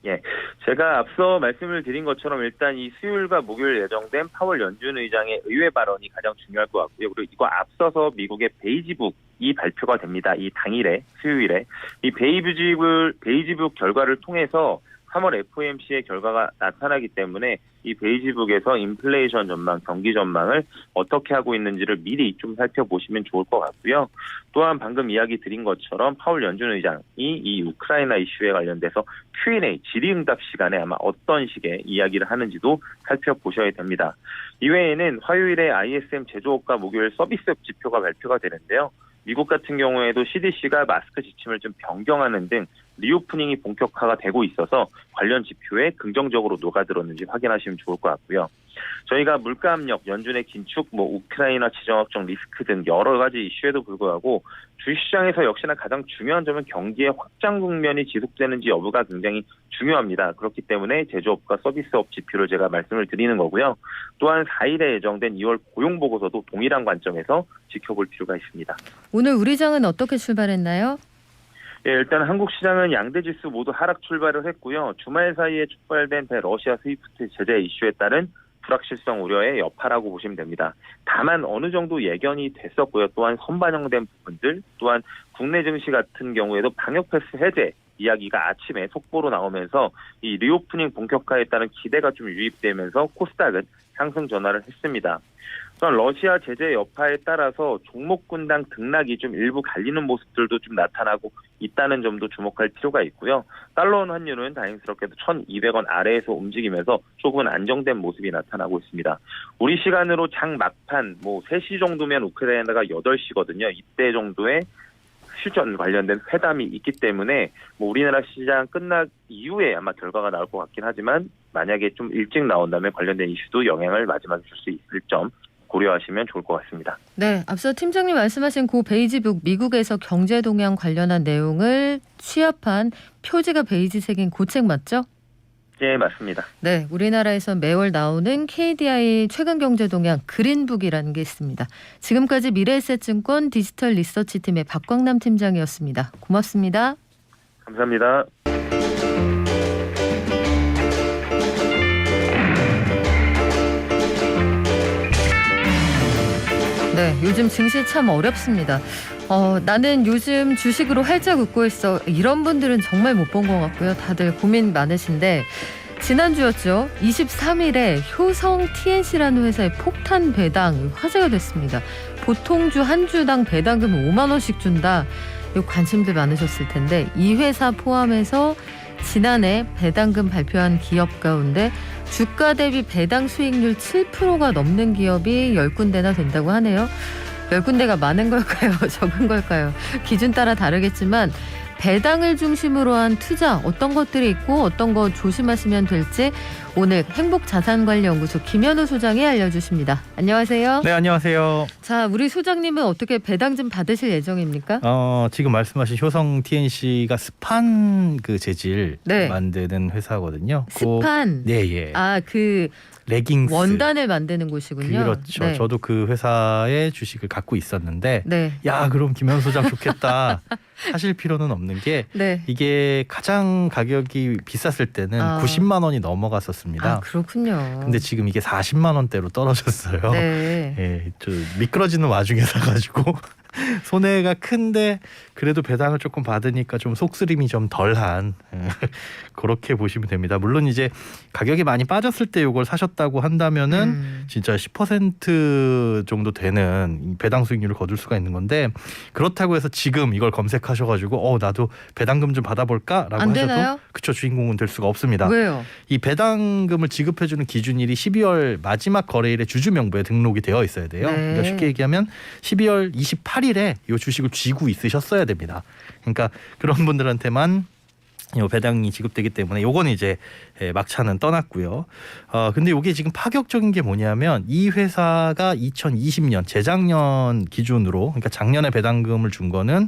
예, 제가 앞서 말씀을 드린 것처럼 일단 이 수요일과 목요일 예정된 파월 연준 의장의 의회 발언이 가장 중요할 것 같고요. 그리고 이거 앞서서 미국의 베이지북이 발표가 됩니다. 이 당일에 수요일에 이 베이지북 결과를 통해서 3월 FOMC의 결과가 나타나기 때문에 이 베이지북에서 인플레이션 전망, 경기 전망을 어떻게 하고 있는지를 미리 좀 살펴보시면 좋을 것 같고요. 또한 방금 이야기 드린 것처럼 파월 연준 의장이 이 우크라이나 이슈에 관련돼서 Q&A, 질의응답 시간에 아마 어떤 식의 이야기를 하는지도 살펴보셔야 됩니다. 이외에는 화요일에 ISM 제조업과 목요일 서비스업 지표가 발표가 되는데요. 미국 같은 경우에도 CDC가 마스크 지침을 좀 변경하는 등 리오프닝이 본격화가 되고 있어서 관련 지표에 긍정적으로 녹아들었는지 확인하시면 좋을 것 같고요. 저희가 물가 압력, 연준의 긴축, 우크라이나 지정학적 리스크 등 여러 가지 이슈에도 불구하고 주식시장에서 역시나 가장 중요한 점은 경기의 확장 국면이 지속되는지 여부가 굉장히 중요합니다. 그렇기 때문에 제조업과 서비스업 지표를 제가 말씀을 드리는 거고요. 또한 4일에 예정된 2월 고용보고서도 동일한 관점에서 지켜볼 필요가 있습니다. 오늘 우리 장은 어떻게 출발했나요? 예, 일단 한국 시장은 양대 지수 모두 하락 출발을 했고요. 주말 사이에 촉발된 대러시아 스위프트 제재 이슈에 따른 불확실성 우려의 여파라고 보시면 됩니다. 다만 어느 정도 예견이 됐었고요. 또한 선반영된 부분들, 또한 국내 증시 같은 경우에도 방역 패스 해제 이야기가 아침에 속보로 나오면서 이 리오프닝 본격화에 따른 기대가 좀 유입되면서 코스닥은 상승 전환을 했습니다. 또한 러시아 제재 여파에 따라서 종목군당 등락이 좀 일부 갈리는 모습들도 좀 나타나고 있다는 점도 주목할 필요가 있고요. 달러원 환율은 다행스럽게도 1,200원 아래에서 움직이면서 조금은 안정된 모습이 나타나고 있습니다. 우리 시간으로 장 막판 3시 정도면 우크라이나가 8시거든요. 이때 정도의 휴전 관련된 회담이 있기 때문에 우리나라 시장 끝난 이후에 아마 결과가 나올 것 같긴 하지만 만약에 좀 일찍 나온다면 관련된 이슈도 영향을 마지막에 줄 수 있을 점 고려하시면 좋을 것 같습니다. 네, 앞서 팀장님 말씀하신 고 베이지북 미국에서 경제 동향 관련한 내용을 취합한 표지가 베이지색인 그 책 맞죠? 예, 맞습니다. 네, 우리나라에서 매월 나오는 KDI 최근 경제 동향 그린북이라는 게 있습니다. 지금까지 미래에셋증권 디지털 리서치팀의 박광남 팀장이었습니다. 고맙습니다. 감사합니다. 네, 요즘 증시 참 어렵습니다. 나는 요즘 주식으로 활짝 웃고 있어. 이런 분들은 정말 못 본 것 같고요. 다들 고민 많으신데 지난주였죠. 23일에 효성 TNC라는 회사의 폭탄 배당 화제가 됐습니다. 보통주 한 주당 배당금 5만 원씩 준다. 이 관심들 많으셨을 텐데 이 회사 포함해서 지난해 배당금 발표한 기업 가운데 주가 대비 배당 수익률 7%가 넘는 기업이 10군데나 된다고 하네요. 10군데가 많은 걸까요? 적은 걸까요? 기준 따라 다르겠지만 배당을 중심으로 한 투자 어떤 것들이 있고 어떤 거 조심하시면 될지 오늘 행복자산관리연구소 김현우 소장이 알려주십니다. 안녕하세요. 네, 안녕하세요. 자, 우리 소장님은 어떻게 배당 좀 받으실 예정입니까? 지금 말씀하신 효성 TNC가 스판 그 재질 네. 만드는 회사거든요. 스판. 네, 예. 그 레깅스. 원단을 만드는 곳이군요. 그렇죠. 네. 저도 그 회사의 주식을 갖고 있었는데 네. 야, 그럼 김현 소장 좋겠다. 하실 필요는 없는 게 네. 이게 가장 가격이 비쌌을 때는 90만 원이 넘어갔었습니다. 아, 그렇군요. 근데 지금 이게 40만 원대로 떨어졌어요. 네. 예, 저 미끄러지는 와중에 사가지고 손해가 큰데 그래도 배당을 조금 받으니까 좀 속쓰림이 좀 덜한 그렇게 보시면 됩니다. 물론 이제 가격이 많이 빠졌을 때 이걸 사셨다고 한다면은 진짜 10% 정도 되는 배당 수익률을 거둘 수가 있는 건데 그렇다고 해서 지금 이걸 검색하셔가지고 나도 배당금 좀 받아볼까라고 안 하셔도 되나요? 그쵸, 주인공은 될 수가 없습니다. 왜요? 이 배당금을 지급해주는 기준일이 12월 마지막 거래일에 주주 명부에 등록이 되어 있어야 돼요. 네. 그러니까 쉽게 얘기하면 12월 28일에 이 주식을 쥐고 있으셨어야 됩니다. 그러니까 그런 분들한테만 요 배당이 지급되기 때문에 요거는 이제 막차는 떠났고요. 근데 이게 지금 파격적인 게 뭐냐면 이 회사가 2020년 재작년 기준으로 그러니까 작년에 배당금을 준 거는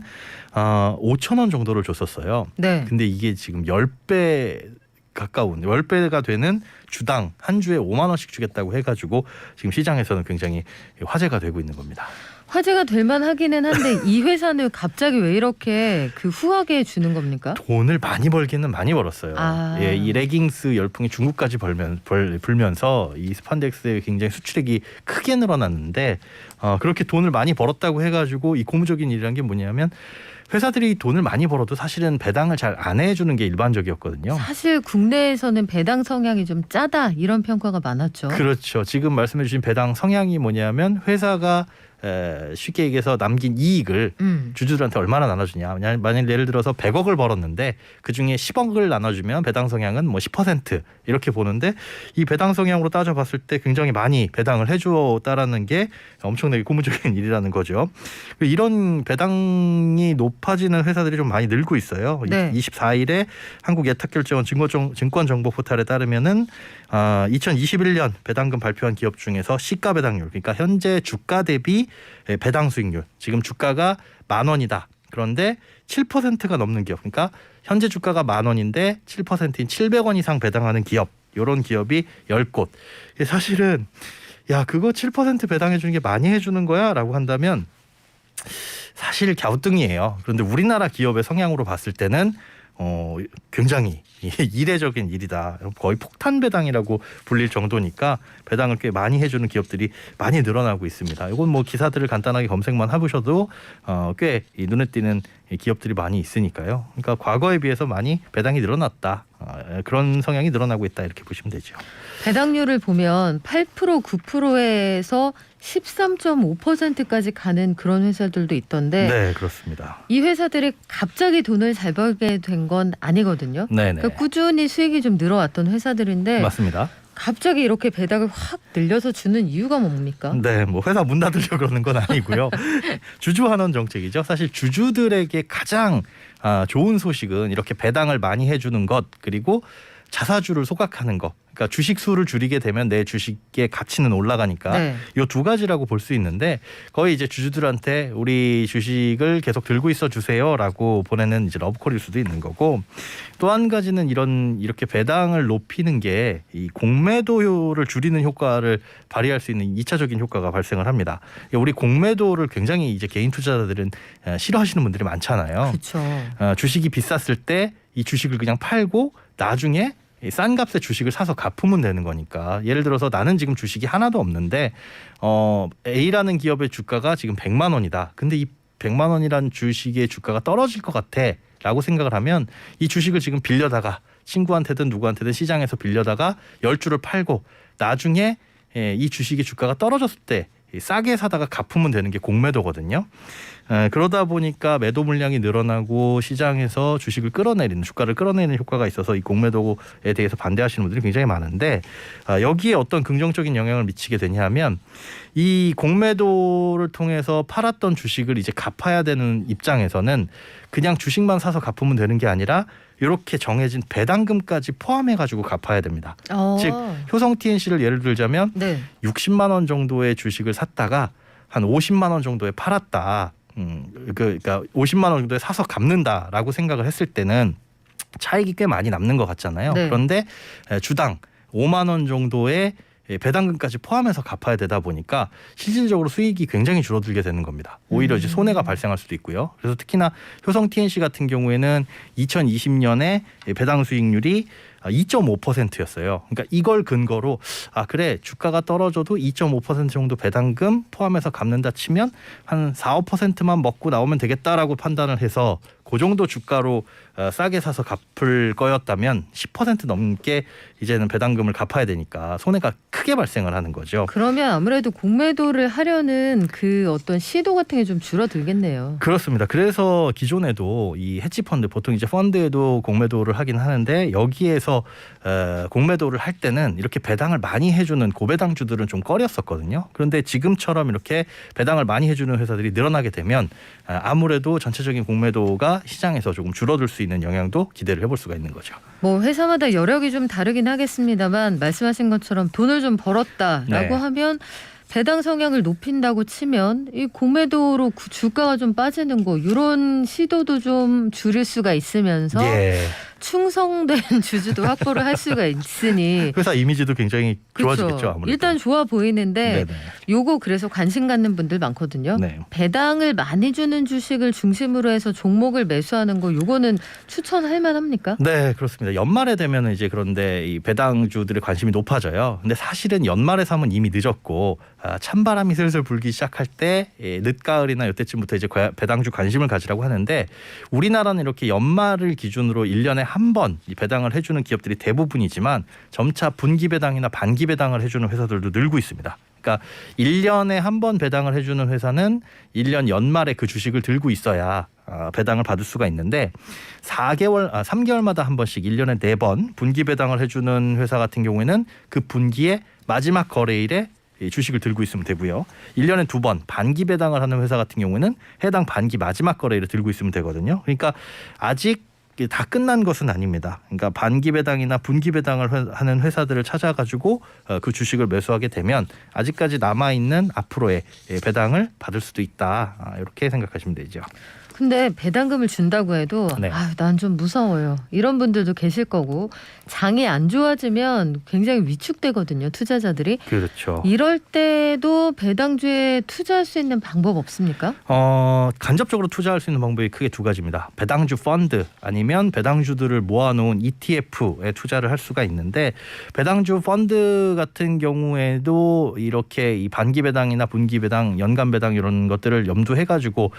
5천 원 정도를 줬었어요. 네. 근데 이게 지금 10배 가까운 10배가 되는 주당 한 주에 5만 원씩 주겠다고 해가지고 지금 시장에서는 굉장히 화제가 되고 있는 겁니다. 화제가 될 만하기는 한데 이 회사는 갑자기 왜 이렇게 그 후하게 주는 겁니까? 돈을 많이 벌기는 많이 벌었어요. 아. 예, 이 레깅스 열풍이 중국까지 불면서 이 스판덱스의 굉장히 수출액이 크게 늘어났는데 그렇게 돈을 많이 벌었다고 해가지고 이 고무적인 일이라는 게 뭐냐면 회사들이 돈을 많이 벌어도 사실은 배당을 잘 안 해주는 게 일반적이었거든요. 사실 국내에서는 배당 성향이 좀 짜다 이런 평가가 많았죠. 그렇죠. 지금 말씀해 주신 배당 성향이 뭐냐면 회사가 쉽게 얘기해서 남긴 이익을 주주들한테 얼마나 나눠주냐. 만약 예를 들어서 100억을 벌었는데 그중에 10억을 나눠주면 배당 성향은 뭐 10% 이렇게 보는데 이 배당 성향으로 따져봤을 때 굉장히 많이 배당을 해주었다라는 게 엄청나게 고무적인 일이라는 거죠. 이런 배당이 높아지는 회사들이 좀 많이 늘고 있어요. 네. 24일에 한국예탁결제원 증권정보포탈에 따르면은 2021년 배당금 발표한 기업 중에서 시가 배당률, 그러니까 현재 주가 대비 배당 수익률, 지금 주가가 10,000원이다. 그런데 7%가 넘는 기업, 그러니까 현재 주가가 10,000원인데 7%인 700원 이상 배당하는 기업, 이런 기업이 10곳. 사실은 야 그거 7% 배당해 주는 게 많이 해주는 거야? 라고 한다면 사실 갸우뚱이에요. 그런데 우리나라 기업의 성향으로 봤을 때는 굉장히 이례적인 일이다. 거의 폭탄 배당이라고 불릴 정도니까 배당을 꽤 많이 해주는 기업들이 많이 늘어나고 있습니다. 이건 뭐 기사들을 간단하게 검색만 해보셔도 꽤 눈에 띄는 기업들이 많이 있으니까요. 그러니까 과거에 비해서 많이 배당이 늘어났다. 그런 성향이 늘어나고 있다 이렇게 보시면 되죠. 배당률을 보면 8% 9%에서 13.5%까지 가는 그런 회사들도 있던데 네, 그렇습니다. 이 회사들이 갑자기 돈을 잘 벌게 된 건 아니거든요. 네네. 그러니까 꾸준히 수익이 좀 늘어왔던 회사들인데 맞습니다. 갑자기 이렇게 배당을 확 늘려서 주는 이유가 뭡니까? 네, 뭐 회사 문 닫으려고 그러는 건 아니고요. 주주환원 정책이죠. 사실 주주들에게 가장 좋은 소식은 이렇게 배당을 많이 해주는 것, 그리고 자사주를 소각하는 것. 그러니까 주식 수를 줄이게 되면 내 주식의 가치는 올라가니까 네. 이 두 가지라고 볼 수 있는데 거의 이제 주주들한테 우리 주식을 계속 들고 있어 주세요라고 보내는 이제 러브콜일 수도 있는 거고, 또 한 가지는 이렇게 배당을 높이는 게 이 공매도를 줄이는 효과를 발휘할 수 있는 2차적인 효과가 발생을 합니다. 우리 공매도를 굉장히 이제 개인 투자자들은 싫어하시는 분들이 많잖아요. 그렇죠. 주식이 비쌌을 때 이 주식을 그냥 팔고 나중에 싼 값에 주식을 사서 갚으면 되는 거니까. 예를 들어서 나는 지금 주식이 하나도 없는데 A라는 기업의 주가가 지금 100만 원이다. 근데 이 100만 원이라는 주식의 주가가 떨어질 것 같아 라고 생각을 하면 이 주식을 지금 빌려다가 친구한테든 누구한테든 시장에서 빌려다가 10주를 팔고 나중에 이 주식의 주가가 떨어졌을 때 싸게 사다가 갚으면 되는 게 공매도거든요. 그러다 보니까 매도 물량이 늘어나고 시장에서 주식을 끌어내리는, 주가를 끌어내리는 효과가 있어서 이 공매도에 대해서 반대하시는 분들이 굉장히 많은데 여기에 어떤 긍정적인 영향을 미치게 되냐면 이 공매도를 통해서 팔았던 주식을 이제 갚아야 되는 입장에서는 그냥 주식만 사서 갚으면 되는 게 아니라 이렇게 정해진 배당금까지 포함해가지고 갚아야 됩니다. 즉 효성 TNC를 예를 들자면 네. 60만 원 정도의 주식을 샀다가 한 50만 원 정도에 팔았다. 그러니까 50만 원 정도에 사서 갚는다라고 생각을 했을 때는 차익이 꽤 많이 남는 것 같잖아요. 네. 그런데 주당 5만 원 정도의 배당금까지 포함해서 갚아야 되다 보니까 실질적으로 수익이 굉장히 줄어들게 되는 겁니다. 오히려 이제 손해가 발생할 수도 있고요. 그래서 특히나 효성 TNC 같은 경우에는 2020년에 배당 수익률이 2.5%였어요. 그러니까 이걸 근거로 그래 주가가 떨어져도 2.5% 정도 배당금 포함해서 갚는다 치면 한 4, 5%만 먹고 나오면 되겠다라고 판단을 해서 그 정도 주가로 싸게 사서 갚을 거였다면 10% 넘게 이제는 배당금을 갚아야 되니까 손해가 크게 발생을 하는 거죠. 그러면 아무래도 공매도를 하려는 그 어떤 시도 같은 게 좀 줄어들겠네요. 그렇습니다. 그래서 기존에도 이 헤지펀드, 보통 이제 펀드에도 공매도를 하긴 하는데 여기에서 공매도를 할 때는 이렇게 배당을 많이 해주는 고배당주들은 좀 꺼렸었거든요. 그런데 지금처럼 이렇게 배당을 많이 해주는 회사들이 늘어나게 되면 아무래도 전체적인 공매도가 시장에서 조금 줄어들 수 있는 영향도 기대를 해볼 수가 있는 거죠. 뭐 회사마다 여력이 좀 다르긴 하겠습니다만 말씀하신 것처럼 돈을 좀 벌었다라고 네. 하면 배당 성향을 높인다고 치면 이 공매도로 주가가 좀 빠지는 거 이런 시도도 좀 줄일 수가 있으면서 예. 충성된 주주도 확보를 할 수가 있으니 회사 이미지도 굉장히 그렇죠. 좋아지겠죠. 아무래도. 일단 좋아 보이는데 네네. 요거 그래서 관심 갖는 분들 많거든요. 네. 배당을 많이 주는 주식을 중심으로 해서 종목을 매수하는 거 요거는 추천할 만합니까? 네, 그렇습니다. 연말에 되면 이제 그런데 이 배당주들의 관심이 높아져요. 근데 사실은 연말에 사면 이미 늦었고 찬바람이 슬슬 불기 시작할 때 늦가을이나 이때쯤부터 이제 배당주 관심을 가지라고 하는데 우리나라는 이렇게 연말을 기준으로 1년에 한 번 배당을 해주는 기업들이 대부분이지만 점차 분기 배당이나 반기 배당을 해주는 회사들도 늘고 있습니다. 그러니까 1년에 한 번 배당을 해주는 회사는 1년 연말에 그 주식을 들고 있어야 배당을 받을 수가 있는데 3개월마다 한 번씩 1년에 4번 분기 배당을 해주는 회사 같은 경우에는 그 분기의 마지막 거래일에 주식을 들고 있으면 되고요. 1년에 2번 반기 배당을 하는 회사 같은 경우에는 해당 반기 마지막 거래일에 들고 있으면 되거든요. 그러니까 아직 다 끝난 것은 아닙니다. 그러니까 반기 배당이나 분기 배당을 하는 회사들을 찾아가지고 그 주식을 매수하게 되면 아직까지 남아있는 앞으로의 배당을 받을 수도 있다. 이렇게 생각하시면 되죠. 근데 배당금을 준다고 해도 네. 난 좀 무서워요. 이런 분들도 계실 거고 장이 안 좋아지면 굉장히 위축되거든요. 투자자들이. 그렇죠. 이럴 때도 배당주에 투자할 수 있는 방법 없습니까? 간접적으로 투자할 수 있는 방법이 크게 두 가지입니다. 배당주 펀드 아니면 배당주들을 모아놓은 ETF에 투자를 할 수가 있는데 배당주 펀드 같은 경우에도 이렇게 이 반기 배당이나 분기 배당, 연간 배당 이런 것들을 염두해가지고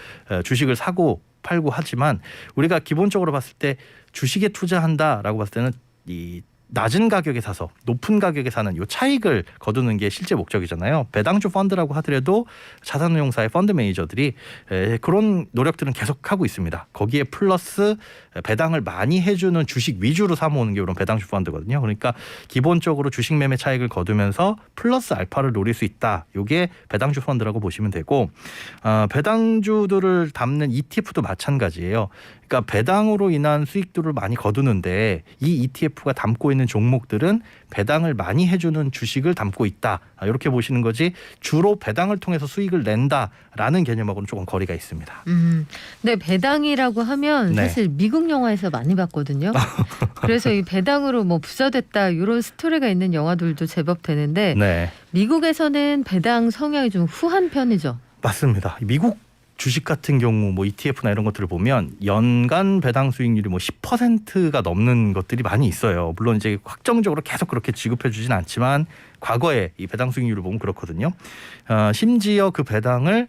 주식을 사고 팔고 하지만 우리가 기본적으로 봤을 때 주식에 투자한다라고 봤을 때는 이 낮은 가격에 사서 높은 가격에 사는 요 차익을 거두는 게 실제 목적이잖아요. 배당주 펀드라고 하더라도 자산운용사의 펀드 매니저들이 그런 노력들은 계속하고 있습니다. 거기에 플러스 배당을 많이 해주는 주식 위주로 사모으는 게 이런 배당주 펀드거든요. 그러니까 기본적으로 주식 매매 차익을 거두면서 플러스 알파를 노릴 수 있다. 이게 배당주 펀드라고 보시면 되고 배당주들을 담는 ETF도 마찬가지예요. 그러니까 배당으로 인한 수익들을 많이 거두는데 이 ETF가 담고 있는 종목들은 배당을 많이 해주는 주식을 담고 있다. 이렇게 보시는 거지 주로 배당을 통해서 수익을 낸다라는 개념하고는 조금 거리가 있습니다. 네, 배당이라고 하면 네. 사실 미국 영화에서 많이 봤거든요. 그래서 이 배당으로 뭐 부자됐다 이런 스토리가 있는 영화들도 제법 되는데 네, 미국에서는 배당 성향이 좀 후한 편이죠. 맞습니다. 미국 주식 같은 경우 뭐 ETF나 이런 것들을 보면 연간 배당 수익률이 뭐 10%가 넘는 것들이 많이 있어요. 물론 이제 확정적으로 계속 그렇게 지급해 주진 않지만 과거에 이 배당 수익률을 보면 그렇거든요. 심지어 그 배당을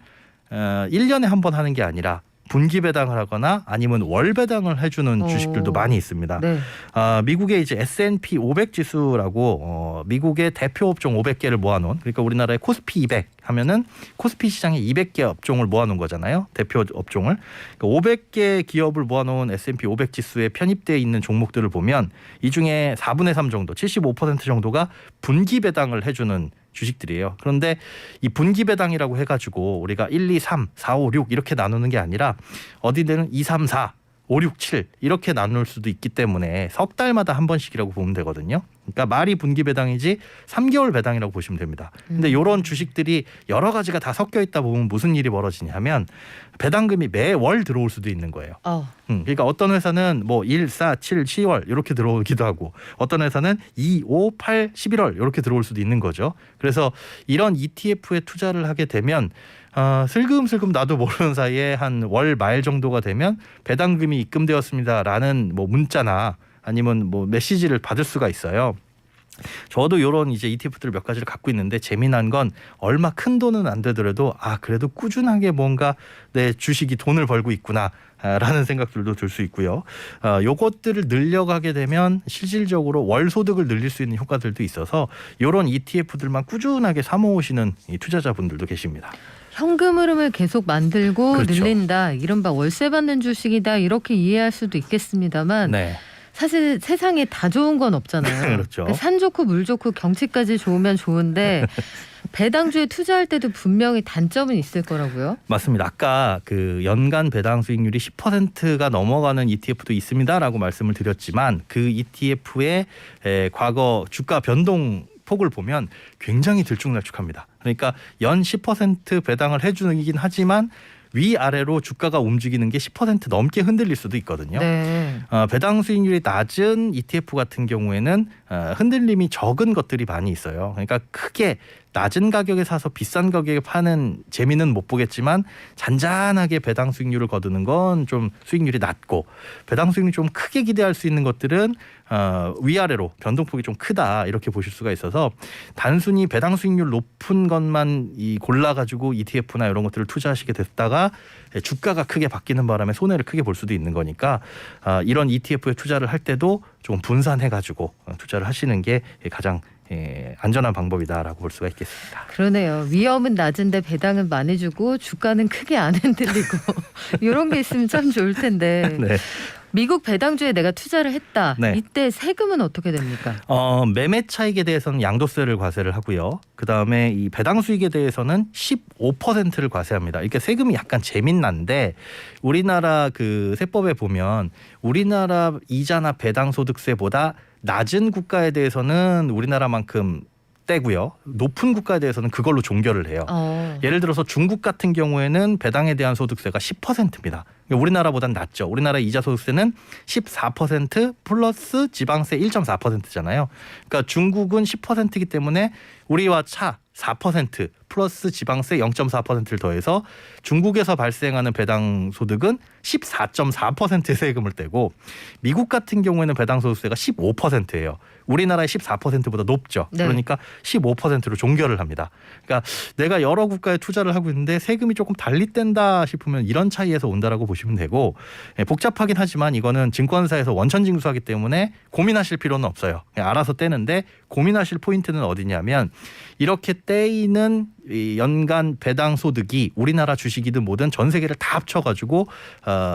1년에 한 번 하는 게 아니라 분기 배당을 하거나 아니면 월 배당을 해주는 주식들도 많이 있습니다. 네. 미국의 이제 S&P 500 지수라고 미국의 대표 업종 500개를 모아놓은 그러니까 우리나라의 코스피 200 하면은 코스피 시장에 200개 업종을 모아놓은 거잖아요. 대표 업종을. 그러니까 500개 기업을 모아놓은 S&P 500 지수에 편입되어 있는 종목들을 보면 이 중에 4분의 3 정도, 75% 정도가 분기 배당을 해주는 주식들이에요. 그런데 이 분기 배당이라고 해가지고 우리가 1, 2, 3, 4, 5, 6 이렇게 나누는 게 아니라 어디는 2, 3, 4, 5, 6, 7 이렇게 나눌 수도 있기 때문에 석 달마다 한 번씩이라고 보면 되거든요. 그러니까 말이 분기 배당이지 3개월 배당이라고 보시면 됩니다. 근데 이런 주식들이 여러 가지가 다 섞여 있다 보면 무슨 일이 벌어지냐면 배당금이 매월 들어올 수도 있는 거예요. 그러니까 어떤 회사는 뭐 1, 4, 7, 10월 이렇게 들어오기도 하고 어떤 회사는 2, 5, 8, 11월 이렇게 들어올 수도 있는 거죠. 그래서 이런 ETF에 투자를 하게 되면 슬금슬금 나도 모르는 사이에 한 월 말 정도가 되면 배당금이 입금되었습니다라는 뭐 문자나 아니면 뭐 메시지를 받을 수가 있어요. 저도 이런 이제 ETF들을 몇 가지를 갖고 있는데 재미난 건 얼마 큰 돈은 안 되더라도 그래도 꾸준하게 뭔가 내 주식이 돈을 벌고 있구나. 라는 생각들도 들 수 있고요. 요것들을 늘려가게 되면 실질적으로 월 소득을 늘릴 수 있는 효과들도 있어서 이런 ETF들만 꾸준하게 사모으시는 이 투자자분들도 계십니다. 현금 흐름을 계속 만들고 그렇죠. 늘린다. 이른바 월세 받는 주식이다. 이렇게 이해할 수도 있겠습니다만 네. 사실 세상에 다 좋은 건 없잖아요. 그렇죠. 그러니까 산 좋고 물 좋고 경치까지 좋으면 좋은데 배당주에 투자할 때도 분명히 단점은 있을 거라고요. 맞습니다. 아까 그 연간 배당 수익률이 10%가 넘어가는 ETF도 있습니다라고 말씀을 드렸지만 그 ETF의 과거 주가 변동 폭을 보면 굉장히 들쭉날쭉합니다. 그러니까 연 10% 배당을 해주긴 하지만 위아래로 주가가 움직이는 게 10% 넘게 흔들릴 수도 있거든요. 네. 배당 수익률이 낮은 ETF 같은 경우에는 흔들림이 적은 것들이 많이 있어요. 그러니까 크게 낮은 가격에 사서 비싼 가격에 파는 재미는 못 보겠지만 잔잔하게 배당 수익률을 거두는 건 좀 수익률이 낮고, 배당 수익률이 좀 크게 기대할 수 있는 것들은 위아래로 변동폭이 좀 크다, 이렇게 보실 수가 있어서 단순히 배당 수익률 높은 것만 골라가지고 ETF나 이런 것들을 투자하시게 됐다가 주가가 크게 바뀌는 바람에 손해를 크게 볼 수도 있는 거니까 이런 ETF에 투자를 할 때도 조금 분산해가지고 투자를 하시는 게 가장 안전한 방법이다라고 볼 수가 있겠습니다. 그러네요. 위험은 낮은데 배당은 많이 주고 주가는 크게 안 흔들리고 이런 게 있으면 참 좋을 텐데. 네. 미국 배당주에 내가 투자를 했다. 네. 이때 세금은 어떻게 됩니까? 매매 차익에 대해서는 양도세를 과세를 하고요. 그다음에 이 배당 수익에 대해서는 15%를 과세합니다. 이게 세금이 약간 재밌는데, 우리나라 그 세법에 보면 우리나라 이자나 배당 소득세보다 낮은 국가에 대해서는 우리나라만큼 떼고요. 높은 국가에 대해서는 그걸로 종결을 해요. 예를 들어서 중국 같은 경우에는 배당에 대한 소득세가 10%입니다. 우리나라보단 낮죠. 우리나라 이자 소득세는 14% 플러스 지방세 1.4%잖아요. 그러니까 중국은 10%이기 때문에 우리와 차 4% 플러스 지방세 0.4%를 더해서 중국에서 발생하는 배당 소득은 14.4%의 세금을 떼고, 미국 같은 경우에는 배당 소득세가 15%예요. 우리나라의 14%보다 높죠. 네. 그러니까 15%로 종결을 합니다. 그러니까 내가 여러 국가에 투자를 하고 있는데 세금이 조금 달리 뗀다 싶으면 이런 차이에서 온다라고 보시면 되고, 복잡하긴 하지만 이거는 증권사에서 원천징수하기 때문에 고민하실 필요는 없어요. 그냥 알아서 떼는데, 고민하실 포인트는 어디냐면 이렇게 떼이는 이 연간 배당 소득이 우리나라 주식이든 뭐든 전 세계를 다 합쳐가지고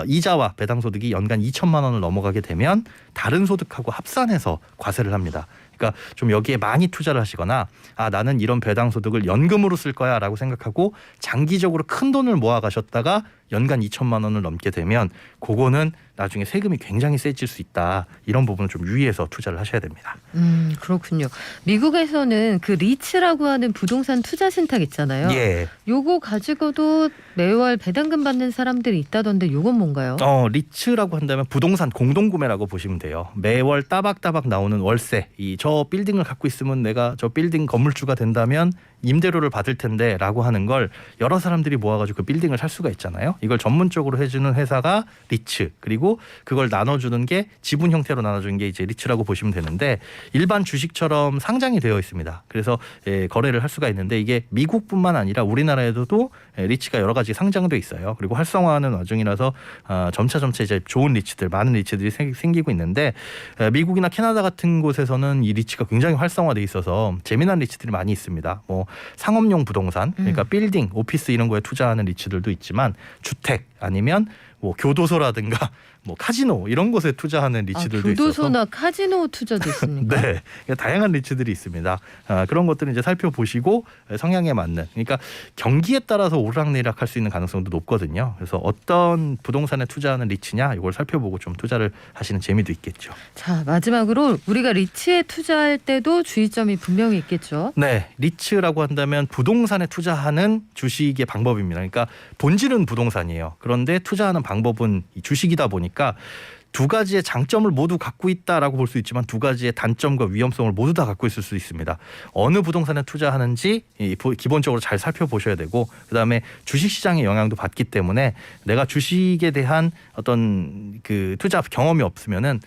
이자와 배당 소득이 연간 2천만 원을 넘어가게 되면 다른 소득하고 합산해서 과세를 합니다. 그러니까 좀 여기에 많이 투자를 하시거나 나는 이런 배당 소득을 연금으로 쓸 거야라고 생각하고 장기적으로 큰 돈을 모아 가셨다가 연간 2천만 원을 넘게 되면 그거는 나중에 세금이 굉장히 세질 수 있다. 이런 부분을 좀 유의해서 투자를 하셔야 됩니다. 그렇군요. 미국에서는 그 리츠라고 하는 부동산 투자 신탁 있잖아요. 예. 요거 가지고도 매월 배당금 받는 사람들이 있다던데 요건 뭔가요? 리츠라고 한다면 부동산 공동구매라고 보시면 돼요. 매월 따박따박 나오는 월세. 저 빌딩을 갖고 있으면 내가 저 빌딩 건물주가 된다면 임대료를 받을 텐데 라고 하는 걸 여러 사람들이 모아가지고 그 빌딩을 살 수가 있잖아요. 이걸 전문적으로 해주는 회사가 리츠, 그리고 그걸 나눠주는 게 지분 형태로 나눠주는 게 이제 리츠라고 보시면 되는데, 일반 주식처럼 상장이 되어 있습니다. 그래서 거래를 할 수가 있는데, 이게 미국뿐만 아니라 우리나라에도 리츠가 여러 가지 상장돼 있어요. 그리고 활성화하는 와중이라서 점차 이제 좋은 리츠들, 많은 리츠들이 생기고 있는데, 미국이나 캐나다 같은 곳에서는 이 리츠가 굉장히 활성화돼 있어서 재미난 리츠들이 많이 있습니다. 뭐 상업용 부동산, 그러니까 빌딩, 오피스 이런 거에 투자하는 리츠들도 있지만, 주택 아니면 뭐 교도소라든가 뭐 카지노 이런 곳에 투자하는 리츠들도 교도소나 있어서. 카지노 투자도 있습니까? 네, 다양한 리츠들이 있습니다. 그런 것들을 이제 살펴보시고 성향에 맞는, 그러니까 경기에 따라서 오르락내리락 할 수 있는 가능성도 높거든요. 그래서 어떤 부동산에 투자하는 리츠냐 이걸 살펴보고 좀 투자를 하시는 재미도 있겠죠. 자, 마지막으로 우리가 리츠에 투자할 때도 주의점이 분명히 있겠죠. 네, 리츠라고 한다면 부동산에 투자하는 주식의 방법입니다. 그러니까 본질은 부동산이에요. 그런데 투자하는 방법은 주식이다 보니까 두 가지의 장점을 모두 갖고 있다라고 볼 수 있지만 두 가지의 단점과 위험성을 모두 다 갖고 있을 수 있습니다. 어느 부동산에 투자하는지 기본적으로 잘 살펴보셔야 되고, 그다음에 주식시장의 영향도 받기 때문에 내가 주식에 대한 어떤 그 투자 경험이 없으면은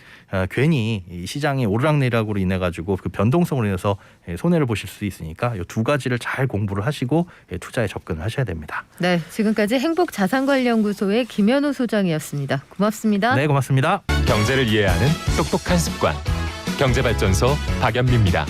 괜히 이 시장의 오르락내리락으로 인해 가지고 그 변동성으로 인해서 손해를 보실 수 있으니까 이 두 가지를 잘 공부를 하시고 투자에 접근을 하셔야 됩니다. 네, 지금까지 행복자산관리연구소의 김현우 소장이었습니다. 고맙습니다. 네, 고맙습니다. 경제를 이해하는 똑똑한 습관. 경제발전소 박연미입니다.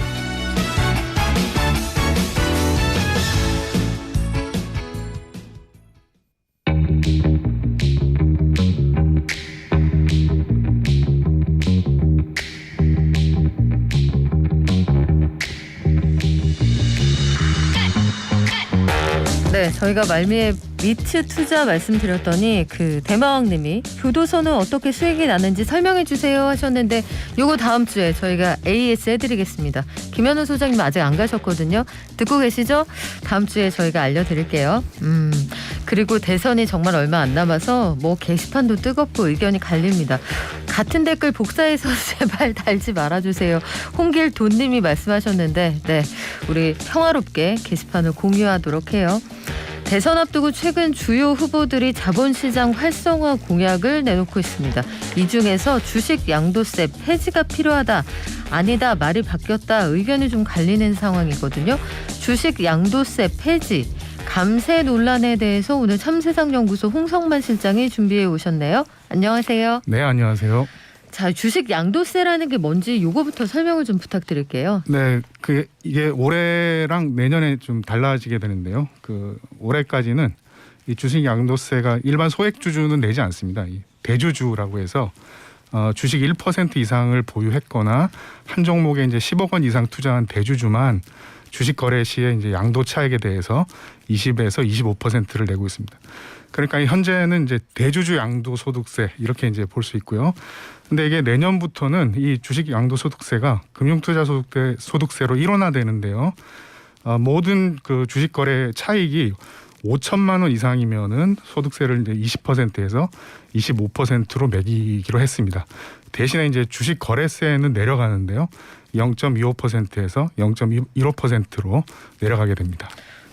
네, 저희가 말미에 리츠 투자 말씀드렸더니 그 대마왕님이 교도소는 어떻게 수익이 나는지 설명해 주세요 하셨는데 요거 다음 주에 저희가 AS 해드리겠습니다. 김현우 소장님 아직 안 가셨거든요. 듣고 계시죠? 다음 주에 저희가 알려드릴게요. 그리고 대선이 정말 얼마 안 남아서 뭐 게시판도 뜨겁고 의견이 갈립니다. 같은 댓글 복사해서 제발 달지 말아주세요. 홍길돈님이 말씀하셨는데 네, 우리 평화롭게 게시판을 공유하도록 해요. 대선 앞두고 최근 주요 후보들이 자본시장 활성화 공약을 내놓고 있습니다. 이 중에서 주식 양도세 폐지가 필요하다. 아니다. 말이 바뀌었다. 의견이 좀 갈리는 상황이거든요. 주식 양도세 폐지. 감세 논란에 대해서 오늘 참세상연구소 홍성만 실장이 준비해 오셨네요. 안녕하세요. 네, 안녕하세요. 자, 주식 양도세라는 게 뭔지 요거부터 설명을 좀 부탁드릴게요. 네, 이게 올해랑 내년에 좀 달라지게 되는데요. 올해까지는 이 주식 양도세가 일반 소액주주는 내지 않습니다. 이 대주주라고 해서 주식 1% 이상을 보유했거나 한 종목에 이제 10억 원 이상 투자한 대주주만 주식 거래 시에 이제 양도 차익에 대해서 20에서 25%를 내고 있습니다. 그러니까 현재는 이제 대주주 양도소득세 이렇게 이제 볼 수 있고요. 근데 이게 내년부터는 이 주식 양도소득세가 금융투자소득세로 일원화되는데요. 모든 그 주식 거래 차익이 5천만 원 이상이면은 소득세를 이제 20%에서 25%로 매기기로 했습니다. 대신에 이제 주식 거래세는 내려가는데요. 0.25%에서 0.15%로 내려가게 됩니다.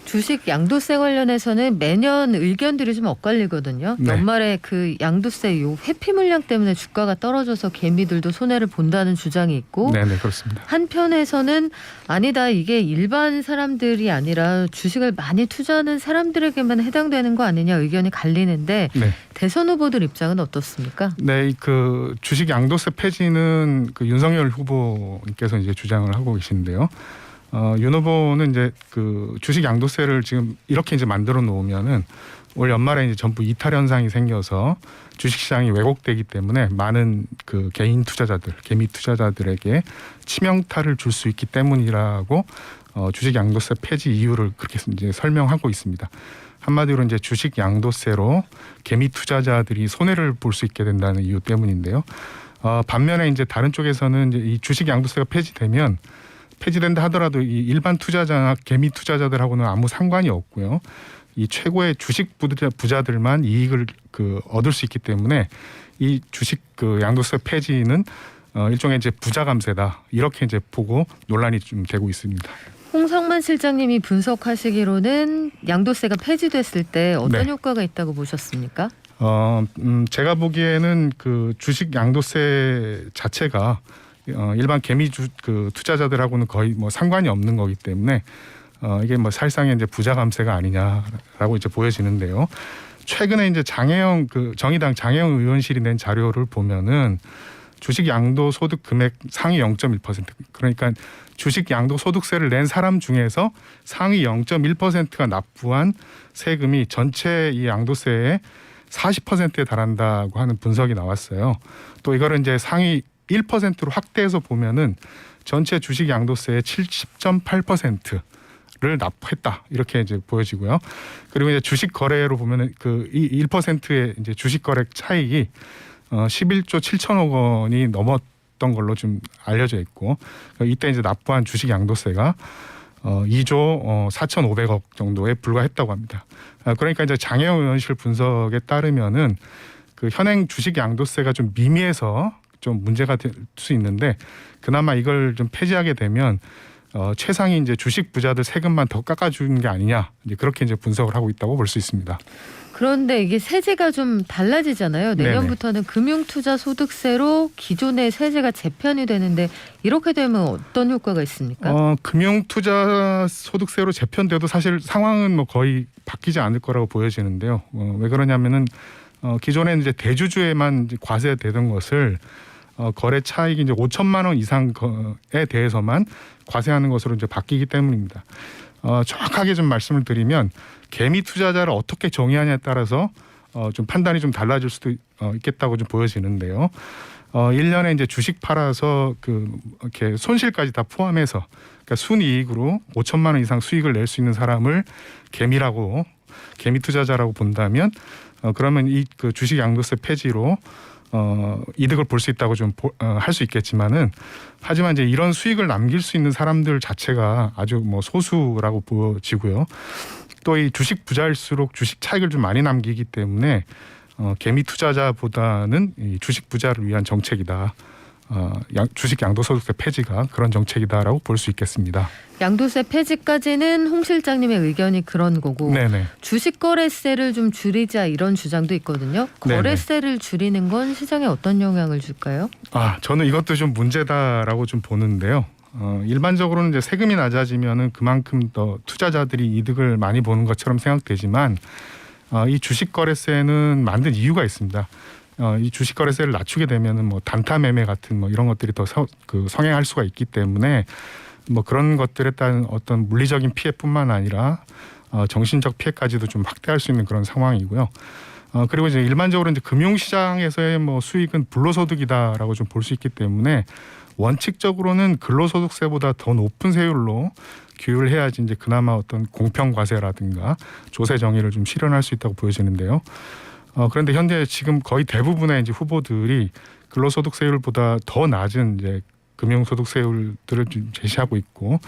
주식 양도세 관련해서는 매년 의견들이 좀 엇갈리거든요. 네. 연말에 그 양도세 요 회피 물량 때문에 주가가 떨어져서 개미들도 손해를 본다는 주장이 있고 네, 그렇습니다. 한편에서는 아니다. 이게 일반 사람들이 아니라 주식을 많이 투자하는 사람들에게만 해당되는 거 아니냐 의견이 갈리는데 네. 대선 후보들 입장은 어떻습니까? 네, 그 주식 양도세 폐지는 그 윤석열 후보님께서 이제 주장을 하고 계시는데요. 윤 후보는 이제 그 주식 양도세를 지금 이렇게 이제 만들어 놓으면은 올 연말에 이제 전부 이탈 현상이 생겨서 주식 시장이 왜곡되기 때문에 많은 그 개인 투자자들, 개미 투자자들에게 치명타를 줄 수 있기 때문이라고 주식 양도세 폐지 이유를 그렇게 이제 설명하고 있습니다. 한마디로 이제 주식 양도세로 개미 투자자들이 손해를 볼 수 있게 된다는 이유 때문인데요. 반면에 이제 다른 쪽에서는 이제 이 주식 양도세가 폐지된다 하더라도 이 일반 투자자나 개미 투자자들하고는 아무 상관이 없고요. 이 최고의 주식 부자들만 이익을 얻을 수 있기 때문에 이 주식 양도세 폐지는 일종의 이제 부자 감세다 이렇게 이제 보고 논란이 좀 되고 있습니다. 홍성만 실장님이 분석하시기로는 양도세가 폐지됐을 때 어떤 네. 효과가 있다고 보셨습니까? 제가 보기에는 그 주식 양도세 자체가 일반 개미 투자자들하고는 거의 뭐 상관이 없는 거기 때문에 이게 뭐 사실상의 이제 부자 감세가 아니냐라고 이제 보여지는데요. 최근에 이제 정의당 장혜영 의원실이 낸 자료를 보면은 주식 양도 소득 금액 상위 0.1% 그러니까 주식 양도 소득세를 낸 사람 중에서 상위 0.1%가 납부한 세금이 전체 이 양도세의 40%에 달한다고 하는 분석이 나왔어요. 또 이거를 이제 상위 1%로 확대해서 보면은 전체 주식 양도세의 70.8%를 납부했다 이렇게 이제 보여지고요. 그리고 이제 주식 거래로 보면은 이 1%의 이제 주식 거래 차익이 11조 7천억 원이 넘었던 걸로 좀 알려져 있고 이때 이제 납부한 주식 양도세가 2조 4,500억 정도에 불과했다고 합니다. 그러니까 이제 장혜영 의원실 분석에 따르면은 그 현행 주식 양도세가 좀 미미해서 좀 문제가 될 수 있는데 그나마 이걸 좀 폐지하게 되면 최상위 이제 주식 부자들 세금만 더 깎아주는 게 아니냐 이제 그렇게 이제 분석을 하고 있다고 볼 수 있습니다. 그런데 이게 세제가 좀 달라지잖아요. 내년부터는 금융투자소득세로 기존의 세제가 재편이 되는데 이렇게 되면 어떤 효과가 있습니까? 금융투자소득세로 재편돼도 사실 상황은 뭐 거의 바뀌지 않을 거라고 보여지는데요. 왜 그러냐면은 기존에는 이제 대주주에만 이제 과세되던 것을 거래 차익이 이제 5천만 원 이상에 대해서만 과세하는 것으로 이제 바뀌기 때문입니다. 정확하게 좀 말씀을 드리면 개미 투자자를 어떻게 정의하냐에 따라서 좀 판단이 좀 달라질 수도 있겠다고 좀 보여지는데요. 1년에 이제 주식 팔아서 이렇게 손실까지 다 포함해서 그러니까 순이익으로 5천만 원 이상 수익을 낼 수 있는 사람을 개미라고 개미 투자자라고 본다면 그러면 이 그 주식 양도세 폐지로 이득을 볼 수 있다고 좀 할 수 있겠지만은 하지만 이제 이런 수익을 남길 수 있는 사람들 자체가 아주 뭐 소수라고 보여지고요. 또 이 주식 부자일수록 주식 차익을 좀 많이 남기기 때문에 개미 투자자보다는 이 주식 부자를 위한 정책이다. 주식 양도소득세 폐지가 그런 정책이다라고 볼 수 있겠습니다. 양도세 폐지까지는 홍 실장님의 의견이 그런 거고 네네. 주식 거래세를 좀 줄이자 이런 주장도 있거든요. 거래세를 줄이는 건 시장에 어떤 영향을 줄까요? 저는 이것도 좀 문제다라고 좀 보는데요. 일반적으로는 이제 세금이 낮아지면은 그만큼 더 투자자들이 이득을 많이 보는 것처럼 생각되지만 이 주식 거래세는 만든 이유가 있습니다. 이 주식 거래세를 낮추게 되면은 뭐 단타 매매 같은 뭐 이런 것들이 더 성행할 수가 있기 때문에 뭐 그런 것들에 따른 어떤 물리적인 피해뿐만 아니라 정신적 피해까지도 좀 확대할 수 있는 그런 상황이고요. 그리고 이제 일반적으로 이제 금융시장에서의 뭐 수익은 불로소득이다라고 좀 볼 수 있기 때문에 원칙적으로는 근로소득세보다 더 높은 세율로 규율을 해야지 이제 그나마 어떤 공평과세라든가 조세 정의를 좀 실현할 수 있다고 보여지는데요. 그런데 현재 지금 거의 대부분의 이제 후보들이 근로소득세율보다 더 낮은 이제 금융소득세율들을 좀 제시하고 있고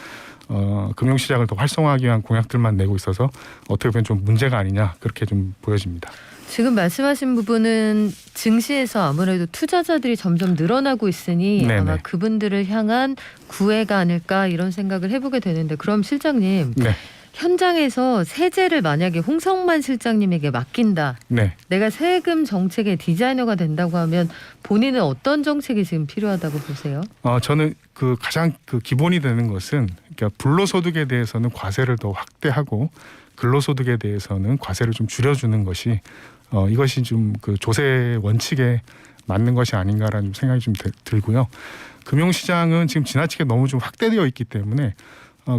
금융시장을 더 활성화하기 위한 공약들만 내고 있어서 어떻게 보면 좀 문제가 아니냐 그렇게 좀 보여집니다. 지금 말씀하신 부분은 증시에서 아무래도 투자자들이 점점 늘어나고 있으니 네네. 아마 그분들을 향한 구애가 아닐까 이런 생각을 해보게 되는데 그럼 실장님 네. 현장에서 세제를 만약에 홍성만 실장님에게 맡긴다. 네. 내가 세금 정책의 디자이너가 된다고 하면 본인은 어떤 정책이 지금 필요하다고 보세요? 저는 그 가장 그 기본이 되는 것은 그러니까 불로소득에 대해서는 과세를 더 확대하고 근로소득에 대해서는 과세를 좀 줄여주는 것이 이것이 좀 그 조세 원칙에 맞는 것이 아닌가라는 생각이 좀 들고요. 금융시장은 지금 지나치게 너무 좀 확대되어 있기 때문에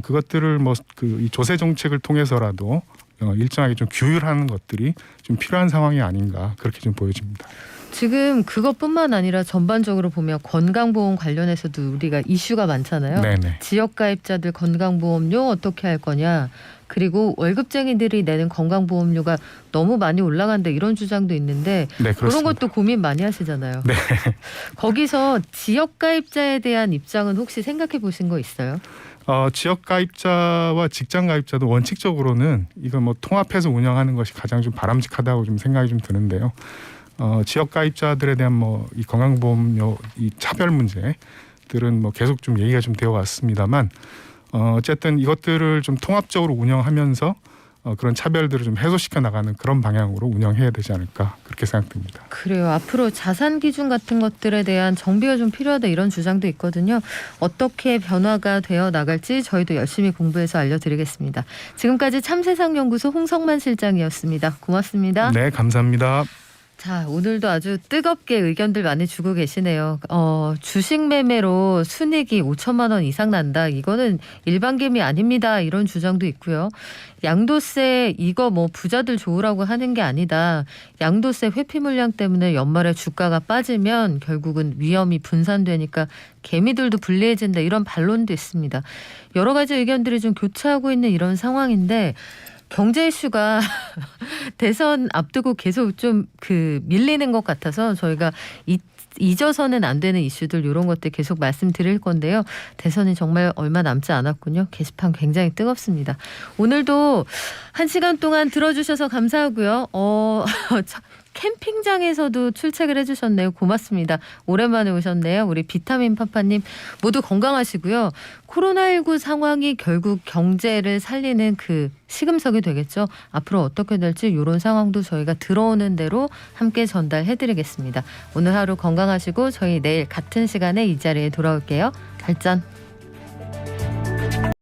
그것들을 뭐 그 이 조세 정책을 통해서라도 일정하게 좀 규율하는 것들이 좀 필요한 상황이 아닌가 그렇게 좀 보여집니다. 지금 그것뿐만 아니라 전반적으로 보면 건강보험 관련해서도 우리가 이슈가 많잖아요. 네네. 지역가입자들 건강보험료 어떻게 할 거냐. 그리고 월급쟁이들이 내는 건강보험료가 너무 많이 올라간다 이런 주장도 있는데 네, 그런 것도 고민 많이 하시잖아요. 네. 거기서 지역가입자에 대한 입장은 혹시 생각해 보신 거 있어요? 지역가입자와 직장가입자도 원칙적으로는 이거 뭐 통합해서 운영하는 것이 가장 좀 바람직하다고 좀 생각이 좀 드는데요. 지역가입자들에 대한 뭐 이 건강보험료 이 차별 문제들은 뭐 계속 좀 얘기가 좀 되어 왔습니다만 어쨌든 이것들을 좀 통합적으로 운영하면서 그런 차별들을 좀 해소시켜 나가는 그런 방향으로 운영해야 되지 않을까 그렇게 생각됩니다. 그래요. 앞으로 자산 기준 같은 것들에 대한 정비가 좀 필요하다 이런 주장도 있거든요. 어떻게 변화가 되어 나갈지 저희도 열심히 공부해서 알려드리겠습니다. 지금까지 참세상연구소 홍성만 실장이었습니다. 고맙습니다. 네, 감사합니다. 자, 오늘도 아주 뜨겁게 의견들 많이 주고 계시네요. 주식 매매로 순이익이 5천만 원 이상 난다. 이거는 일반개미 아닙니다. 이런 주장도 있고요. 양도세 이거 뭐 부자들 좋으라고 하는 게 아니다. 양도세 회피 물량 때문에 연말에 주가가 빠지면 결국은 위험이 분산되니까 개미들도 불리해진다. 이런 반론도 있습니다. 여러 가지 의견들이 좀 교차하고 있는 이런 상황인데 경제 이슈가 대선 앞두고 계속 좀 밀리는 것 같아서 저희가 잊어서는 안 되는 이슈들 이런 것들 계속 말씀드릴 건데요. 대선이 정말 얼마 남지 않았군요. 게시판 굉장히 뜨겁습니다. 오늘도 1시간 동안 들어주셔서 감사하고요. 캠핑장에서도 출첵을 해주셨네요. 고맙습니다. 오랜만에 오셨네요. 우리 비타민 파파님 모두 건강하시고요. 코로나19 상황이 결국 경제를 살리는 그 시금석이 되겠죠. 앞으로 어떻게 될지 이런 상황도 저희가 들어오는 대로 함께 전달해드리겠습니다. 오늘 하루 건강하시고 저희 내일 같은 시간에 이 자리에 돌아올게요. 발전.